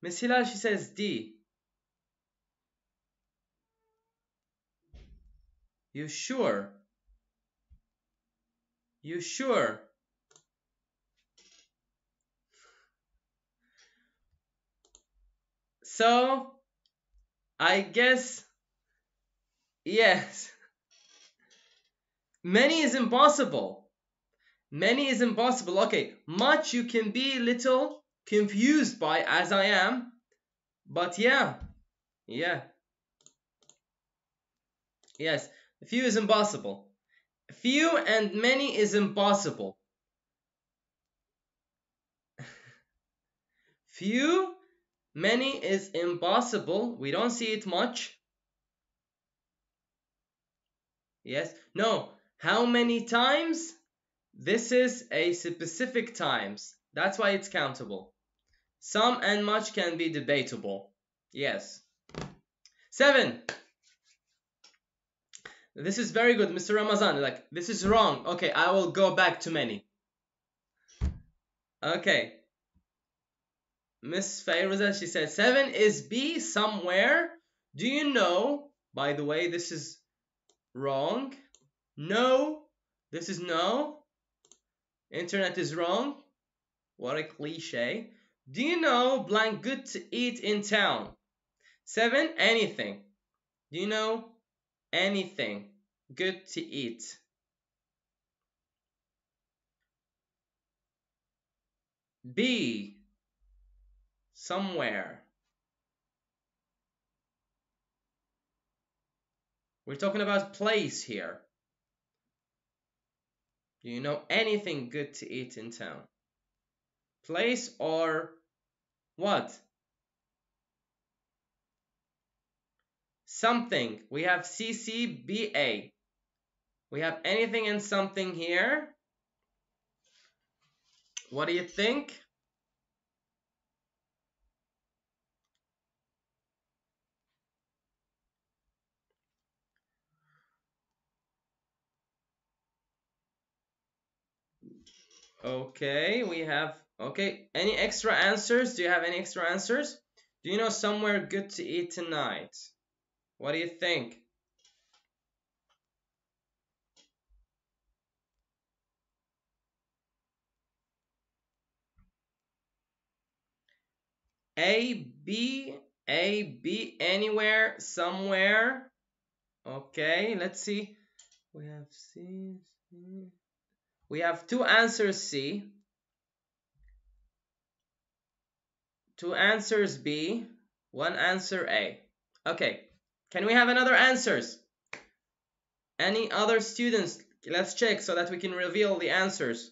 Miss Hilal, she says D. You sure? You sure? So, I guess, yes. Many is impossible. Many is impossible. Okay, much you can be a little confused by, as I am. But yeah. Yes, few is impossible. Few and many is impossible. Few, many is impossible. We don't see it much. Yes. No. How many times? This is a specific times. That's why it's countable. Some and much can be debatable. Yes. 7. This is very good, Mr. Ramazan. Like, this is wrong. Okay, I will go back to many. Okay. Miss Fayruza, she said 7 is B, somewhere. Do you know? By the way, this is wrong. No. This is no. Internet is wrong. What a cliche. Do you know blank good to eat in town? 7, anything. Do you know anything good to eat? B, somewhere. We're talking about place here. Do you know anything good to eat in town? Place or what? Something. We have CCBA. We have anything and something here. What do you think? Okay, we have, okay, any extra answers? Do you have any extra answers? Do you know somewhere good to eat tonight? What do you think? A, B, anywhere, somewhere. Okay, let's see. We have C. We have 2 answers C. 2 answers B. 1 answer A. Okay, can we have another answers? Any other students? Let's check so that we can reveal the answers.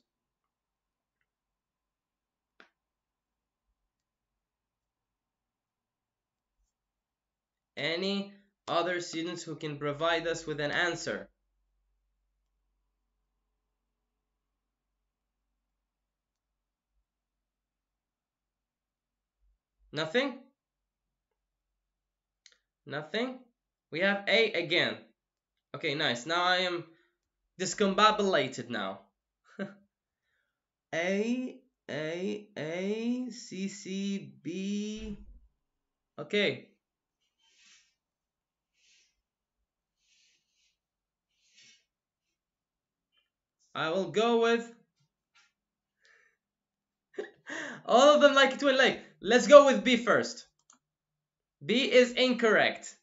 Any other students who can provide us with an answer? Nothing? Nothing? We have A again. Okay, nice. Now I am discombobulated now. A, C, C, B. Okay. I will go with all of them like a twin lake. Let's go with B first. B is incorrect.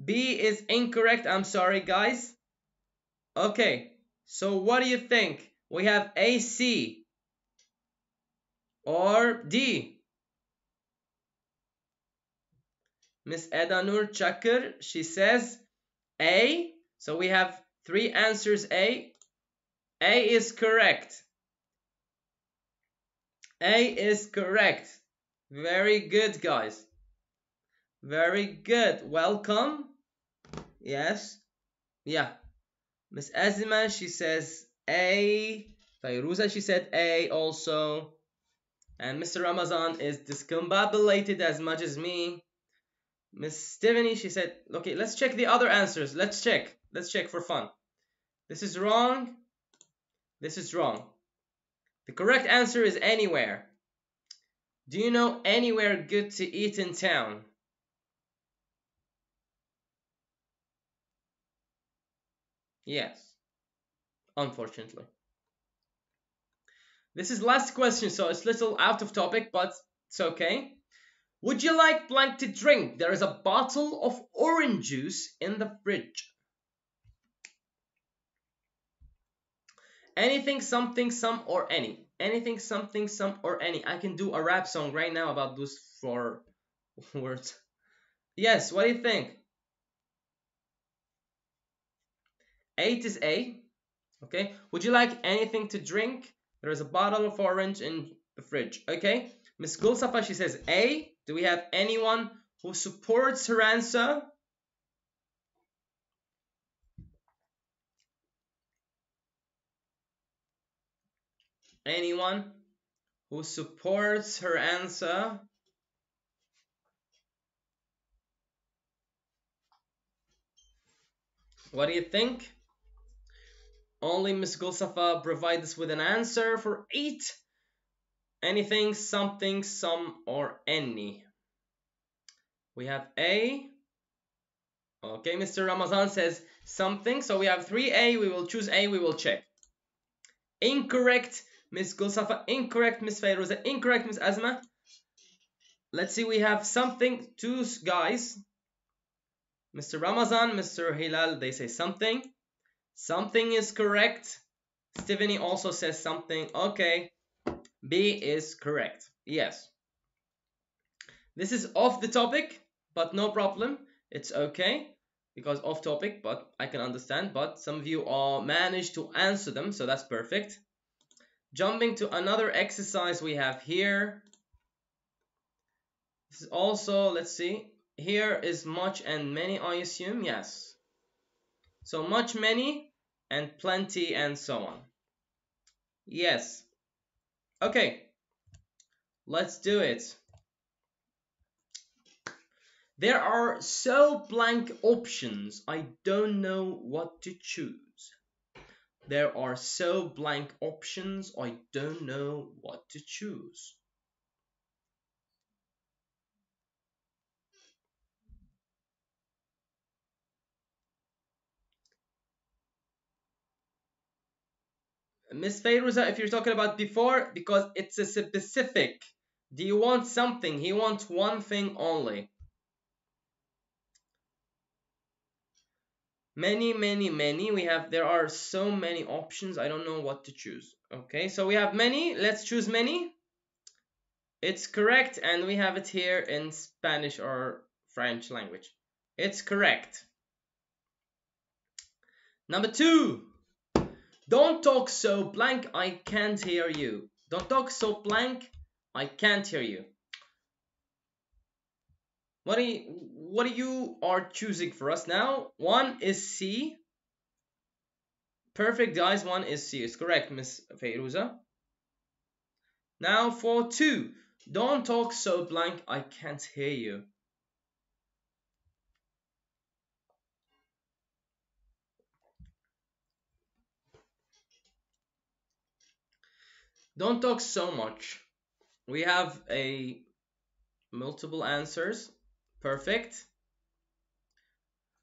B is incorrect. I'm sorry, guys. Okay. So what do you think? We have A, C or D. Miss Eda Nur Çakır, she says A. So we have 3 answers A. A is correct. A is correct. Very good, guys. Very good. Welcome. Yes. Yeah. Miss Azima, she says A. Fayruza, she said A also. And Mr. Ramazan is discombobulated as much as me. Miss Stephanie, she said, okay, let's check the other answers. Let's check. Let's check for fun. This is wrong. This is wrong. The correct answer is anywhere. Do you know anywhere good to eat in town? Yes. Unfortunately. This is last question, so it's a little out of topic, but it's okay. Would you like blank to drink? There is a bottle of orange juice in the fridge. Anything, something, some, or any. Anything, something, some, or any. I can do a rap song right now about those 4 words. Yes, what do you think? 8 is A. Okay. Would you like anything to drink? There is a bottle of orange in the fridge. Okay. Miss Gulsafa, she says A. Do we have anyone who supports her answer? Anyone who supports her answer? What do you think? Only Miss Gulsafa provides us with an answer for 8. Anything, something, some, or any. We have A. Okay, Mr. Ramazan says something. So we have 3A. We will choose A. We will check. Incorrect, Miss Gulsafa. Incorrect, Miss Fayruza. Incorrect, Miss Azma. Let's see. We have something. 2 guys. Mr. Ramazan, Mr. Hilal, they say something. Something is correct. Stephanie also says something. Okay. B is correct. Yes. This is off the topic, but no problem. It's okay because off topic, but I can understand. But some of you all managed to answer them, so that's perfect. Jumping to another exercise we have here. This is also, let's see. Here is much and many, I assume. Yes. So much, many, and plenty, and so on. Yes. Okay. Let's do it. There are so blank options, I don't know what to choose. There are so blank options, I don't know what to choose. Miss Fayruza, if you're talking about before, because it's a specific. Do you want something? He wants one thing only. Many, many, many. There are so many options. I don't know what to choose. Okay, so we have many. Let's choose many. It's correct, and we have it here in Spanish or French language. It's correct. Number 2. Don't talk so blank, I can't hear you. Don't talk so blank, I can't hear you. What you are choosing for us now? 1 is C. Perfect, guys. 1 is C. It's correct, Miss Fayruza. Now for 2. Don't talk so blank, I can't hear you. Don't talk so much. We have a multiple answers. Perfect.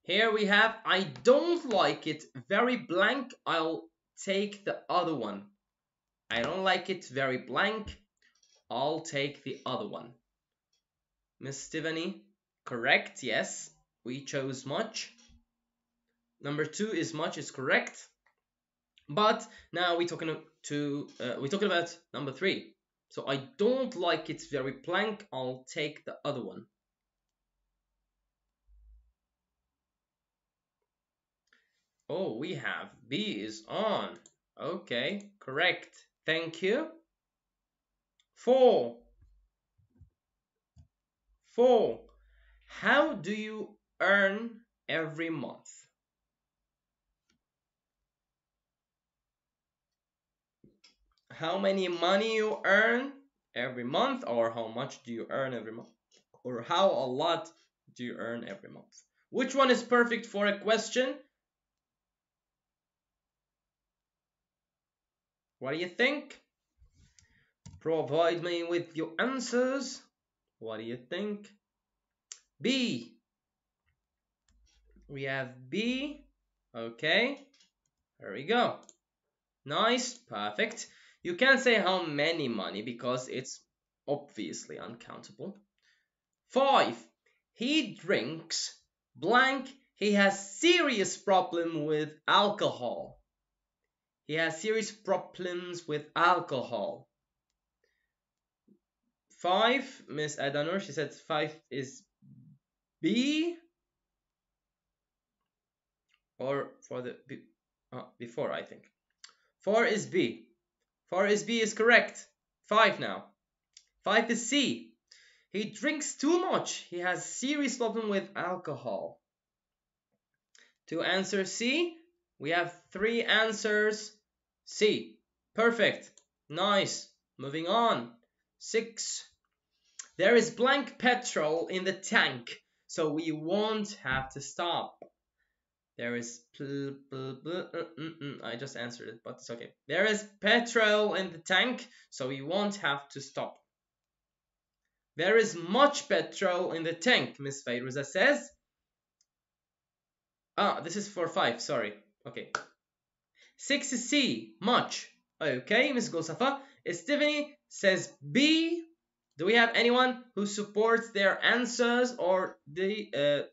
Here we have, I don't like it very blank. I'll take the other one. I don't like it very blank. I'll take the other one. Miss Stephanie, correct. Yes, we chose much. Number 2 is much is correct. But now we're talking about number 3. So I don't like it very blank. I'll take the other one. Oh, we have B is on. Okay, correct. Thank you. 4. How do you earn every month? How many money you earn every month, or how much do you earn every month, or how a lot do you earn every month? Which one is perfect for a question? What do you think? Provide me with your answers. What do you think? B. We have B. Okay. There we go. Nice. Perfect. You can't say how many money because it's obviously uncountable. 5. He drinks blank. He has serious problem with alcohol. He has serious problems with alcohol. 5, Miss Adanur, she said 5 is B. Or for the before, I think. 4 is B. 4 is B is correct. 5 now. 5 is C. He drinks too much. He has serious problem with alcohol. To answer C, we have 3 answers. C. Perfect. Nice. Moving on. 6. There is blank petrol in the tank, so we won't have to stop. There is I just answered it, but it's okay. There is petrol in the tank, so we won't have to stop. There is much petrol in the tank, Miss Fayruza says. This is for 5, sorry. Okay. 6 is C, much. Okay, Miss Gulsafa. Stephanie says B. Do we have anyone who supports their answers or the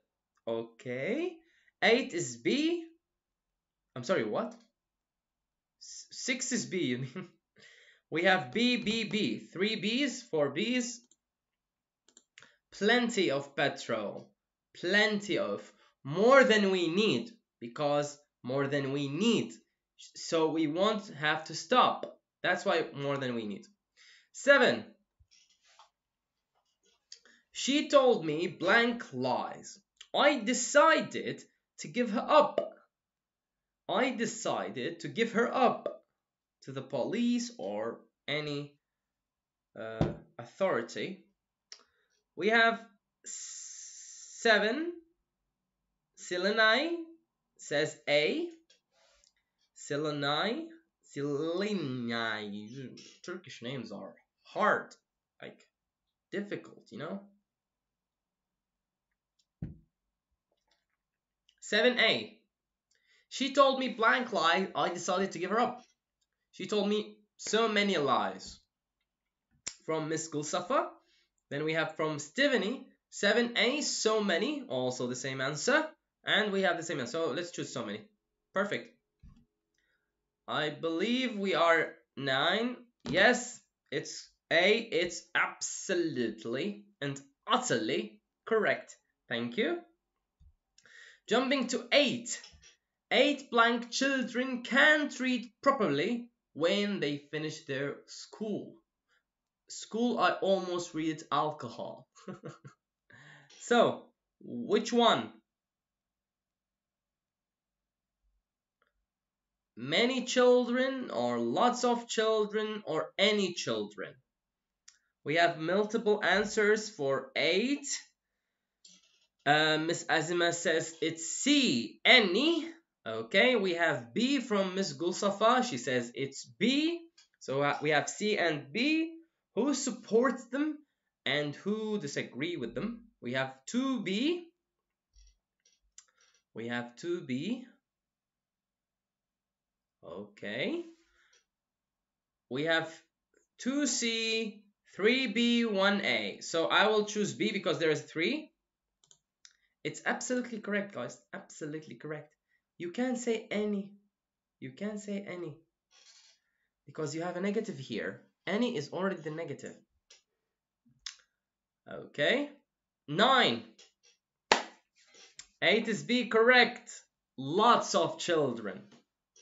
okay. 8 is B. I'm sorry, what? 6 is B, you mean? We have B, B, B. 3 B's, 4 B's. Plenty of petrol. Plenty of. More than we need. Because more than we need. So we won't have to stop. That's why more than we need. 7. She told me blank lies. I decided to give her up. I decided to give her up to the police or any authority. We have 7. Selenay says A. Selenay. Turkish names are hard, like difficult, you know. 7A. She told me blank lie. I decided to give her up. She told me so many lies. From Miss Gulsafa. Then we have from Stephanie. 7A, so many. Also the same answer. And we have the same answer. So let's choose so many. Perfect. I believe we are 9. Yes, it's A. It's absolutely and utterly correct. Thank you. Jumping to 8. 8 blank children can't read properly when they finish their school. School, I almost read alcohol. So, which one? Many children or lots of children or any children? We have multiple answers for 8. Miss Azima says it's C, any. Okay, we have B from Miss Gulsafa. She says it's B. So we have C and B. Who supports them and who disagree with them? We have 2B. We have 2B. Okay. We have 2C, 3B, 1A. So I will choose B because there is 3. It's absolutely correct, guys. Absolutely correct. You can't say any. You can't say any. Because you have a negative here. Any is already the negative. Okay. 9. 8 is B, correct. Lots of children.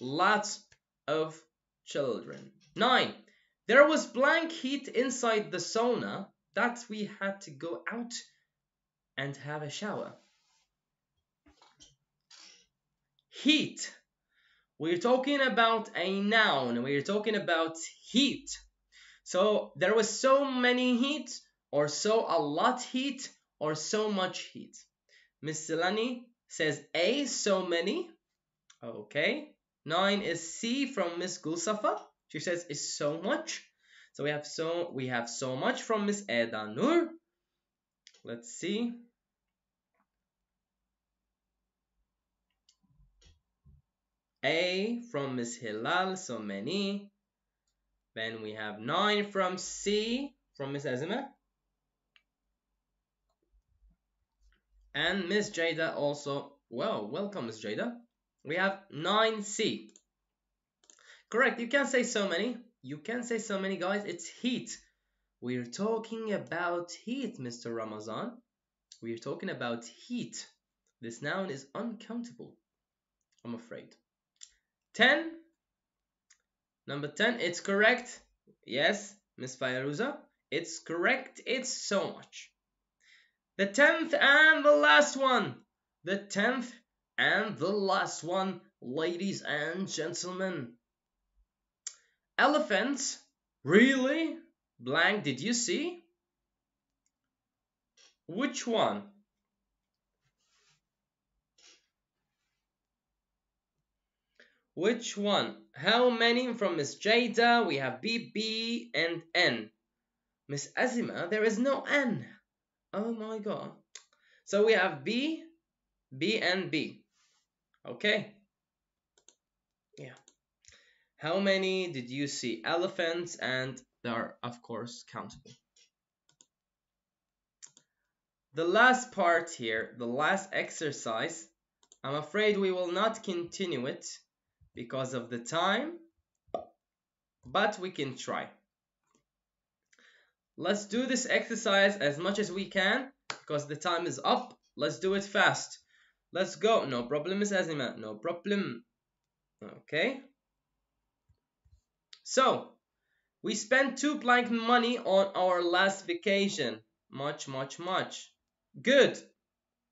Lots of children. 9. There was blank heat inside the sauna that we had to go out and have a shower. Heat. We're talking about a noun. We're talking about heat. So there was so many heat, or so a lot heat, or so much heat. Miss Selani says A, so many. Okay. 9 is C from Miss Gulsafa. She says is so much. So we have so much from Miss Eda Nur. Let's see. A from Miss Hilal, so many. Then we have 9 from C from Miss Azima. And Miss Jada also. Well, welcome Miss Jada. We have 9C. Correct, you can't say so many. You can't say so many, guys. It's heat. We're talking about heat, Mr. Ramazan. We're talking about heat. This noun is uncountable, I'm afraid. 10. Number 10, it's correct. Yes, Miss Fayruza. It's correct. It's so much. The 10th and the last one. The 10th and the last one, ladies and gentlemen. Elephants? Really? Blank, did you see? Which one? Which one? How many from Miss Jada? We have B, B, and N. Miss Azima, there is no N. Oh my god. So we have B, B, and B. Okay. Yeah. How many did you see? Elephants, and they are, of course, countable. The last part here, the last exercise, I'm afraid we will not continue it because of the time, but we can try. Let's do this exercise as much as we can because the time is up. Let's do it fast. Let's go. No problem, Miss Azima. No problem. Okay. So, we spent 2 blank money on our last vacation. Much, much, much. Good.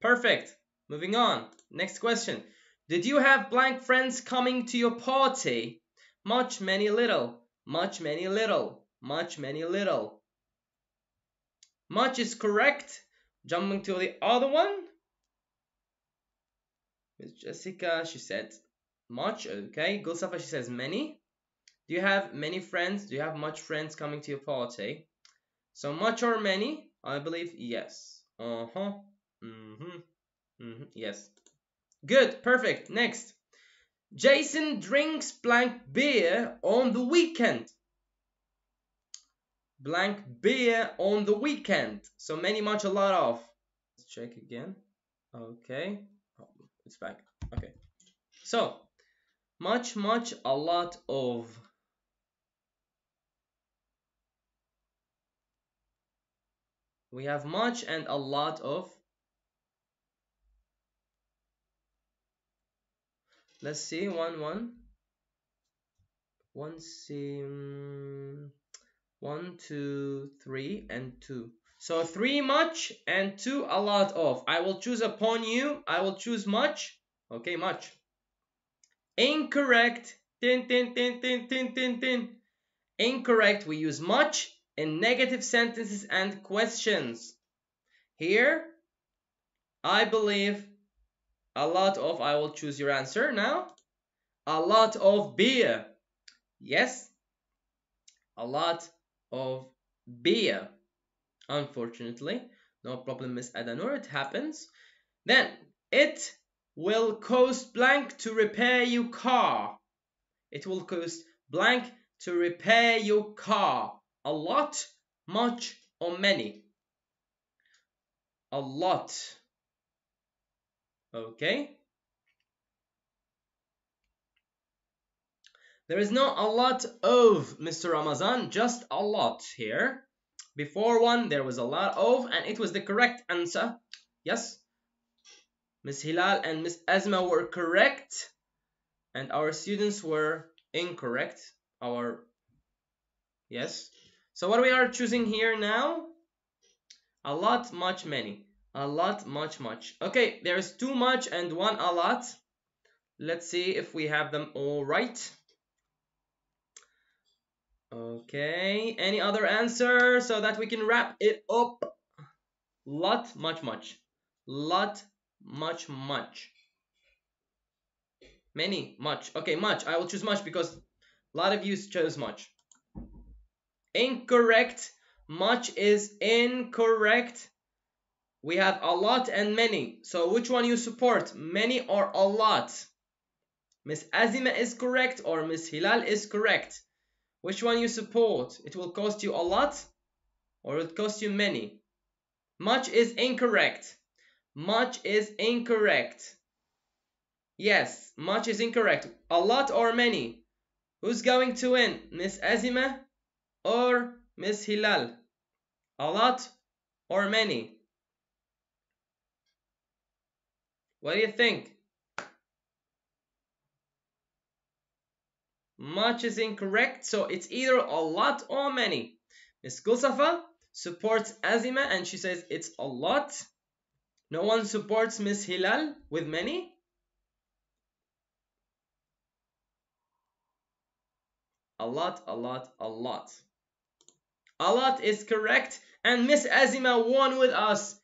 Perfect. Moving on. Next question. Did you have blank friends coming to your party? Much, many, little. Much, many, little. Much, many, little. Much is correct. Jumping to the other one. Miss Jessica, she said much. Okay. Gulsafa, she says many. Do you have many friends? Do you have much friends coming to your party? So much or many? I believe yes. Yes. Good. Perfect. Next. Jason drinks blank beer on the weekend. Blank beer on the weekend. So many, much, a lot of. Let's check again. Okay. Oh, it's back. Okay. So much, much, a lot of. We have much and a lot of. Let's see. One, see. 1, 2, 3, and 2. So 3 much and 2 a lot of. I will choose upon you. I will choose much. Okay, much. Incorrect. Tin, tin, tin, tin, tin, tin, tin. Incorrect. We use much in negative sentences and questions. Here, I believe a lot of. I will choose your answer now. A lot of beer. Yes. A lot of beer. Unfortunately, no problem, Miss Adanur, it happens. Then, it will cost blank to repair your car. It will cost blank to repair your car. A lot, much, or many? A lot. Okay. There is no a lot of, Mr. Ramazan, just a lot here. Before one, there was a lot of, and it was the correct answer. Yes. Miss Hilal and Miss Azma were correct, and our students were incorrect. Yes. So what we are choosing here now? A lot, much, many. A lot, much, much. Okay, there's too much and one a lot. Let's see if we have them all right. Okay, any other answer so that we can wrap it up? Lot, much, much. Lot, much, much. Many, much. Okay, much. I will choose much because a lot of you chose much. Incorrect. Much is incorrect. We have a lot and many. So which one you support? Many or a lot? Miss Azima is correct or Miss Hilal is correct. Which one you support? It will cost you a lot or it cost you many? Much is incorrect. Much is incorrect. Yes, much is incorrect. A lot or many? Who's going to win? Miss Azima or Miss Hilal? A lot or many? What do you think? Much is incorrect, so it's either a lot or many. Miss Gulsafa supports Azima and she says it's a lot. No one supports Miss Hilal with many. A lot, a lot, a lot. A lot is correct, and Miss Azima won with us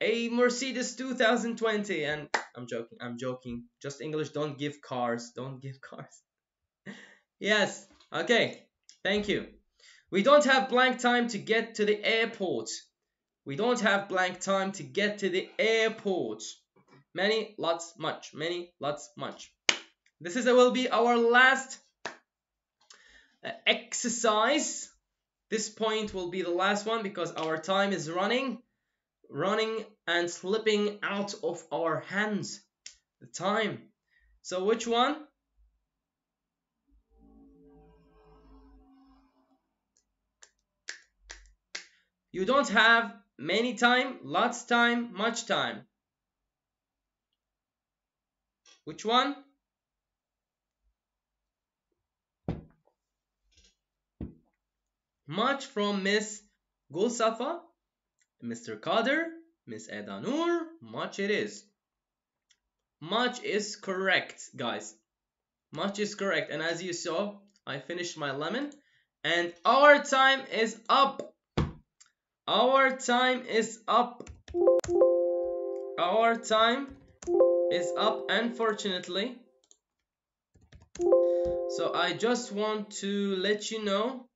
a Mercedes 2020. And I'm joking. Just English, don't give cars. Don't give cars. Yes, okay, thank you. We don't have blank time to get to the airport. We don't have blank time to get to the airport. Many, lots, much. Many, lots, much. This will be our last exercise. This point will be the last one because our time is running and slipping out of our hands. The time. So which one? You don't have many time, lots time, much time. Which one? Much from Miss Gulsafa, Mr. Kader, Miss Edanur. Much it is. Much is correct, guys. Much is correct. And as you saw, I finished my lemon. And our time is up. Our time is up. Our time is up, unfortunately. So I just want to let you know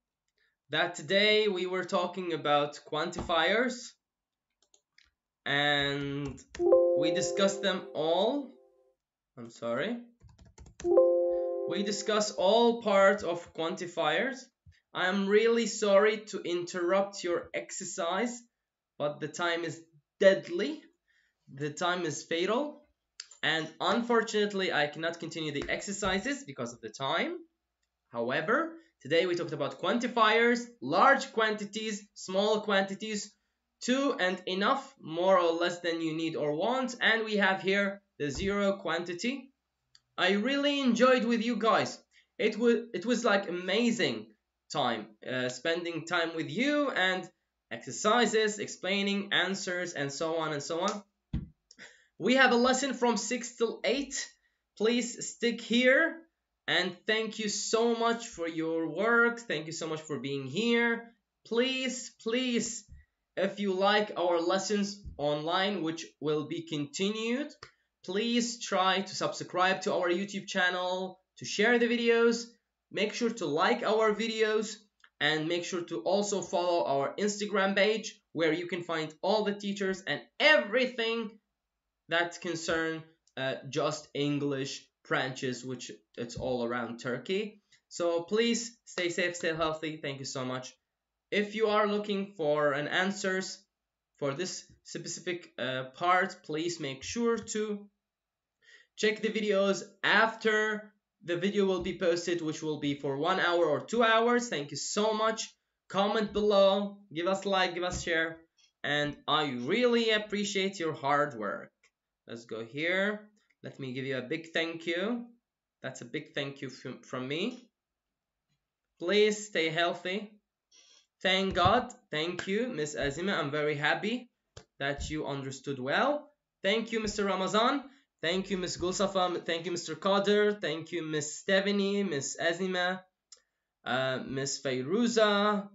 that today we were talking about quantifiers and we discussed them all. I'm sorry. We discussed all parts of quantifiers. I am really sorry to interrupt your exercise, but the time is deadly. The time is fatal. And unfortunately, I cannot continue the exercises because of the time. However, today we talked about quantifiers, large quantities, small quantities, to and enough, more or less than you need or want. And we have here the zero quantity. I really enjoyed with you guys. It was like amazing time, spending time with you and exercises, explaining answers, and so on and so on. We have a lesson from 6 till 8. Please stick here. And thank you so much for your work. Thank you so much for being here. Please, please, if you like our lessons online, which will be continued, please try to subscribe to our YouTube channel, to share the videos. Make sure to like our videos. And make sure to also follow our Instagram page, where you can find all the teachers and everything that concern Just English branches, which it's all around Turkey. So please stay safe, stay healthy. Thank you so much. If you are looking for an answers for this specific part, please make sure to check the videos after the video will be posted, which will be for 1 hour or 2 hours. Thank you so much. Comment below, give us a like, give us a share, and I really appreciate your hard work. Let's go here. Let me give you a big thank you. That's a big thank you from me. Please stay healthy. Thank God. Thank you, Miss Azima. I'm very happy that you understood well. Thank you, Mr. Ramazan. Thank you, Miss Gulsafa. Thank you, Mr. Kader. Thank you, Miss Stephanie, Miss Azima, Miss Fayruza.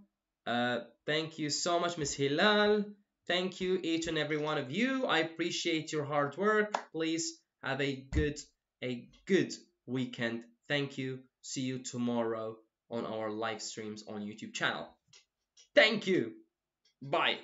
Thank you so much, Miss Hilal. Thank you, each and every one of you. I appreciate your hard work. Please have a good weekend. Thank you. See you tomorrow on our live streams on YouTube channel. Thank you. Bye.